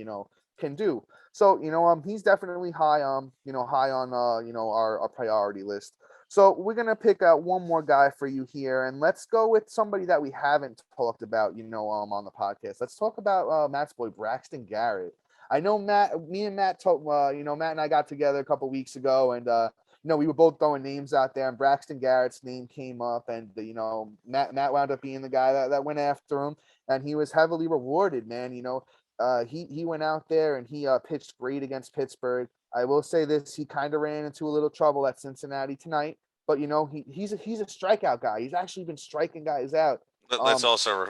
can do. So, he's definitely high on our priority list. So we're going to pick out one more guy for you here, and let's go with somebody that we haven't talked about, on the podcast. Let's talk about Matt's boy, Braxton Garrett. I know me and Matt talked, Matt and I got together a couple weeks ago, and we were both throwing names out there, and Braxton Garrett's name came up, and Matt wound up being the guy that went after him, and he was heavily rewarded, man. He went out there and he pitched great against Pittsburgh. I will say this, he kind of ran into a little trouble at Cincinnati tonight, but he's a strikeout guy. He's actually been striking guys out. Let's also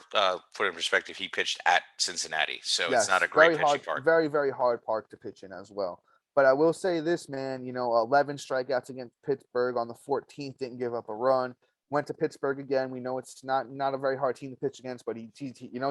put in perspective. He pitched at Cincinnati, so it's not Yes, a great pitching park. very hard park to pitch in as well. But I will say this, man, 11 strikeouts against Pittsburgh on the 14th, didn't give up a run. Went to Pittsburgh again. We know it's not a very hard team to pitch against, but he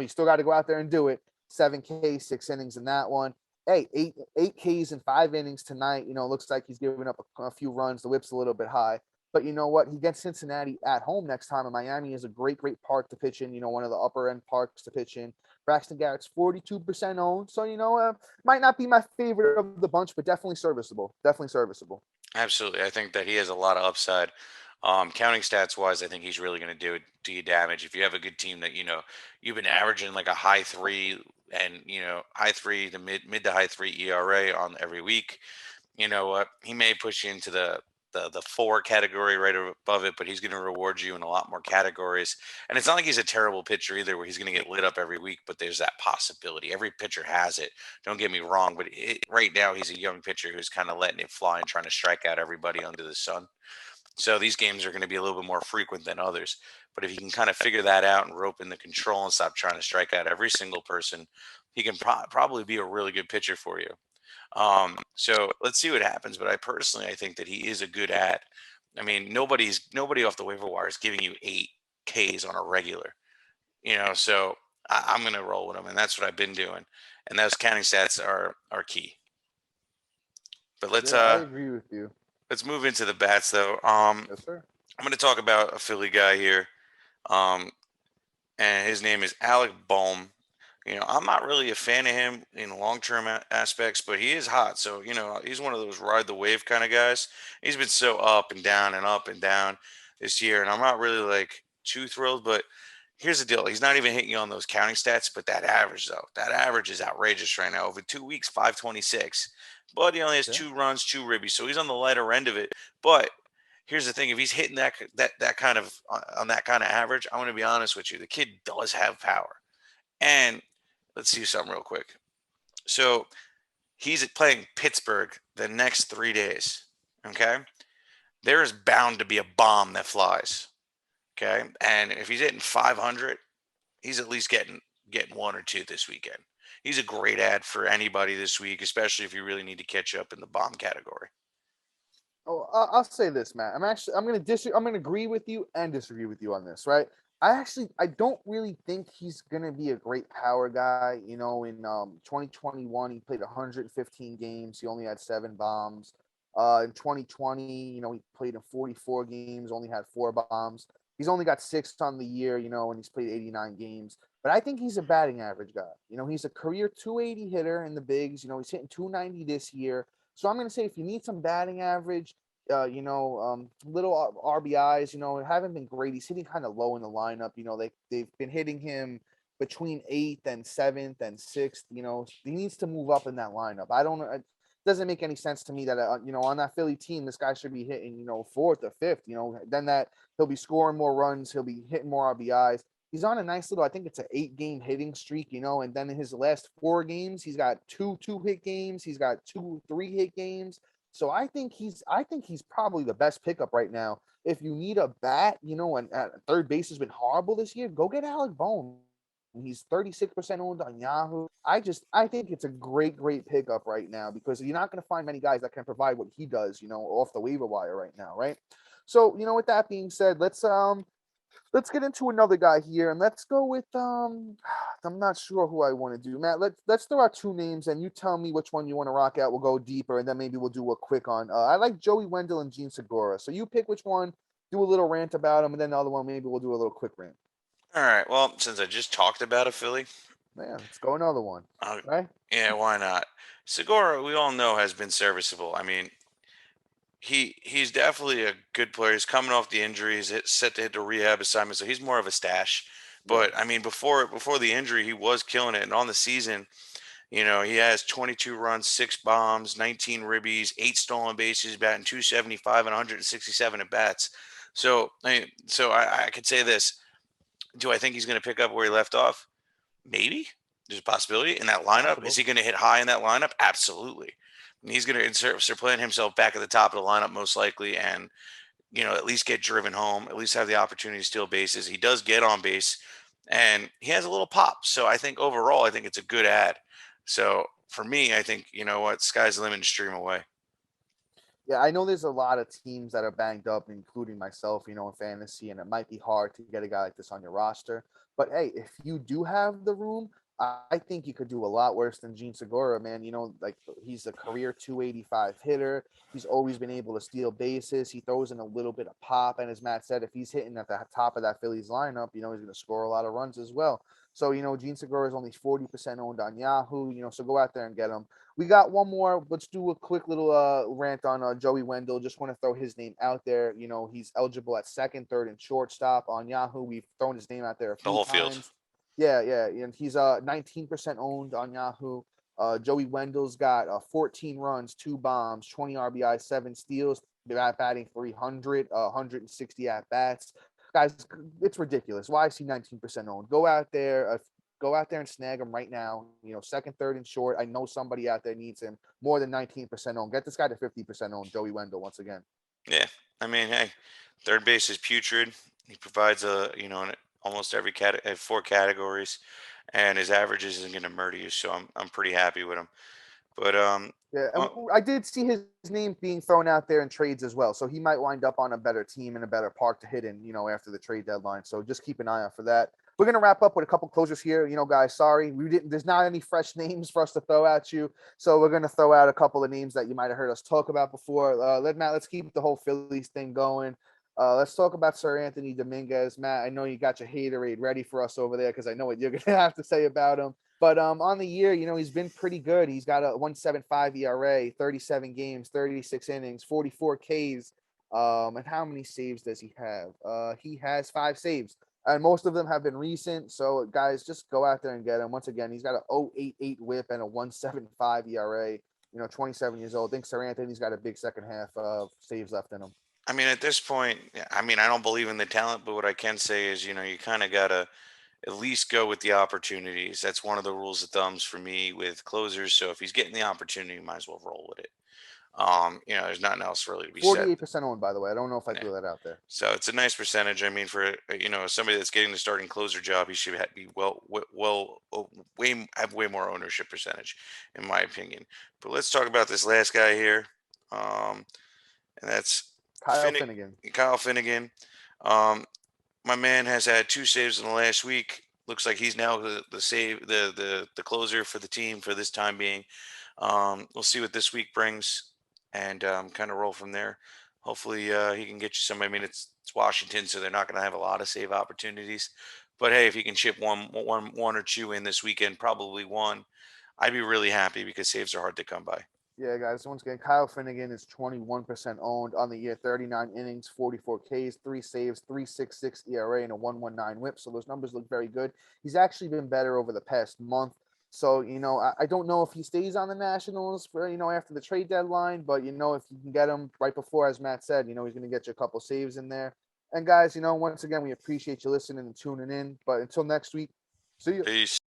still got to go out there and do it. 7K, 6 innings in that one. Hey, eight Ks in 5 innings tonight. Looks like he's giving up a few runs. The whip's a little bit high. But you know what? He gets Cincinnati at home next time, and Miami is a great park to pitch in. One of the upper end parks to pitch in. Braxton Garrett's 42% owned, so might not be my favorite of the bunch, but definitely serviceable. Definitely serviceable. Absolutely, I think that he has a lot of upside. Counting stats wise, I think he's really going to do you damage if you have a good team that you've been averaging like a high three and high three to mid to high three ERA on every week. You know what? He may push you into the four category right above it, but he's going to reward you in a lot more categories. And it's not like he's a terrible pitcher either, where he's going to get lit up every week. But there's that possibility. Every pitcher has it. Don't get me wrong, but right now he's a young pitcher who's kind of letting it fly and trying to strike out everybody under the sun. So these games are going to be a little bit more frequent than others. But if he can kind of figure that out and rope in the control and stop trying to strike out every single person, he can probably be a really good pitcher for you. So let's see what happens. But I think that he is a good ad. I mean, nobody off the waiver wire is giving you 8 Ks on a regular, so I'm going to roll with him. And that's what I've been doing. And those counting stats are key. But I agree with you. Let's move into the bats, though. Yes, sir. I'm going to talk about a Philly guy here, and his name is Alec Bohm. I'm not really a fan of him in long-term aspects, but he is hot. So, he's one of those ride the wave kind of guys. He's been so up and down this year, and I'm not really like too thrilled. But here's the deal: he's not even hitting you on those counting stats, but that average is outrageous right now. Over 2 weeks, 526. But he only has 2 runs, 2 ribbies, so he's on the lighter end of it. But here's the thing: if he's hitting that kind of on that kind of average, I'm going to be honest with you, the kid does have power. And let's see something real quick. So he's playing Pittsburgh the next 3 days. Okay, there is bound to be a bomb that flies. Okay, and if he's hitting 500, he's at least getting 1 or 2 this weekend. He's a great ad for anybody this week, especially if you really need to catch up in the bomb category. Oh, I'll say this, Matt. I'm going to agree with you and disagree with you on this, right? I don't really think he's going to be a great power guy. In 2021, he played 115 games. He only had 7 bombs. In 2020, he played in 44 games, only had 4 bombs. He's only got 6 on the year, and he's played 89 games. But I think he's a batting average guy. He's a career 280 hitter in the bigs. He's hitting 290 this year. So I'm going to say if you need some batting average, little RBIs, haven't been great. He's hitting kind of low in the lineup. They've been hitting him between 8th and 7th and 6th. He needs to move up in that lineup. I don't know. It doesn't make any sense to me that, on that Philly team, this guy should be hitting, 4th or 5th, then that he'll be scoring more runs. He'll be hitting more RBIs. He's on a nice little, I think it's an 8-game hitting streak, and then in his last 4 games, he's got 2 hit games. He's got 2 3-hit games. So I think he's probably the best pickup right now. If you need a bat, and third base has been horrible this year, go get Alec Bohm. He's 36% owned on Yahoo. I think it's a great pickup right now because you're not going to find many guys that can provide what he does, off the waiver wire right now, right? So, with that being said, let's get into another guy here, and let's go with I'm not sure who I want to do. Matt, let's throw out 2 names, and you tell me which one you want to rock out. We'll go deeper, and then maybe we'll do a quick on. I like Joey Wendell and Gene Segura. So you pick which one, do a little rant about him, and then the other one maybe we'll do a little quick rant. All right. Well, since I just talked about a Philly, yeah, let's go another one. Right? Yeah, why not? Segura, we all know, has been serviceable. I mean, he's definitely a good player. He's coming off the injury. He's set to hit the rehab assignment, so he's more of a stash. But I mean, before the injury, he was killing it. And on the season, he has 22 runs, 6 bombs, 19 ribbies, 8 stolen bases, batting 275 and 167 at bats. So I could say this: do I think he's going to pick up where he left off? Maybe. There's a possibility in that lineup. Is he going to hit high in that lineup? Absolutely. And he's going to start playing himself back at the top of the lineup most likely, and at least get driven home, at least have the opportunity to steal bases. He does get on base, and he has a little pop. So I think overall, I think it's a good ad. So for me, I think what, sky's the limit and stream away. Yeah, I know there's a lot of teams that are banged up, including myself, in fantasy, and it might be hard to get a guy like this on your roster. But hey, if you do have the room, I think you could do a lot worse than Gene Segura, man. Like he's a career 285 hitter. He's always been able to steal bases. He throws in a little bit of pop. And as Matt said, if he's hitting at the top of that Phillies lineup, he's going to score a lot of runs as well. So, Gene Segura is only 40% owned on Yahoo, so go out there and get him. We got one more. Let's do a quick little rant on Joey Wendell. Just want to throw his name out there. He's eligible at second, third, and shortstop on Yahoo. We've thrown his name out there a The few whole field. times. Yeah, and he's 19% owned on Yahoo. Joey Wendell's got 14 runs, 2 bombs, 20 RBI, 7 steals, batting 300, 160 at bats. Guys, it's ridiculous. Why is he 19% owned? Go out there and snag him right now. Second, third, and short. I know somebody out there needs him. More than 19% owned. Get this guy to 50% owned. Joey Wendell once again. Yeah, I mean, hey, third base is putrid. He provides in almost every 4 categories, and his average isn't going to murder you. So I'm pretty happy with him. But Yeah, and well, I did see his name being thrown out there in trades as well. So he might wind up on a better team and a better park to hit in, after the trade deadline. So just keep an eye out for that. We're gonna wrap up with a couple closers here. Guys, sorry we didn't. There's not any fresh names for us to throw at you, so we're gonna throw out a couple of names that you might have heard us talk about before. Let's keep the whole Phillies thing going. Let's talk about Sir Anthony Dominguez. Matt, I know you got your haterade ready for us over there because I know what you're gonna have to say about him. But on the year, he's been pretty good. He's got a 1.75 ERA, 37 games, 36 innings, 44 Ks. And how many saves does he have? He has 5 saves, and most of them have been recent. So guys, just go out there and get him. Once again, he's got a 0.88 WHIP and a 1.75 ERA. 27 years old. I think Sir Anthony's got a big second half of saves left in him. I mean, at this point, I mean, I don't believe in the talent, but what I can say is, you kind of gotta at least go with the opportunities. That's one of the rules of thumbs for me with closers. So if he's getting the opportunity, you might as well roll with it. There's nothing else really to be said. 48% owned, by the way. I don't know if I Yeah. threw that out there. So it's a nice percentage. I mean, for somebody that's getting the starting closer job, he should be have way more ownership percentage, in my opinion. But let's talk about this last guy here, and that's Kyle Finnegan. Kyle Finnegan. Um, my man has had 2 saves in the last week. Looks like he's now the closer for the team for this time being. We'll see what this week brings, and kind of roll from there. Hopefully, he can get you some. I mean, it's Washington, so they're not going to have a lot of save opportunities. But hey, if he can chip one or two in this weekend, probably one, I'd be really happy because saves are hard to come by. Yeah, guys. Once again, Kyle Finnegan is 21% owned on the year, 39 innings, 44 Ks, 3 saves, 3.66 ERA, and a 1.19 WHIP. So those numbers look very good. He's actually been better over the past month. So, I don't know if he stays on the Nationals for, after the trade deadline, but, if you can get him right before, as Matt said, he's going to get you a couple saves in there. And guys, once again, we appreciate you listening and tuning in. But until next week, see you. Peace.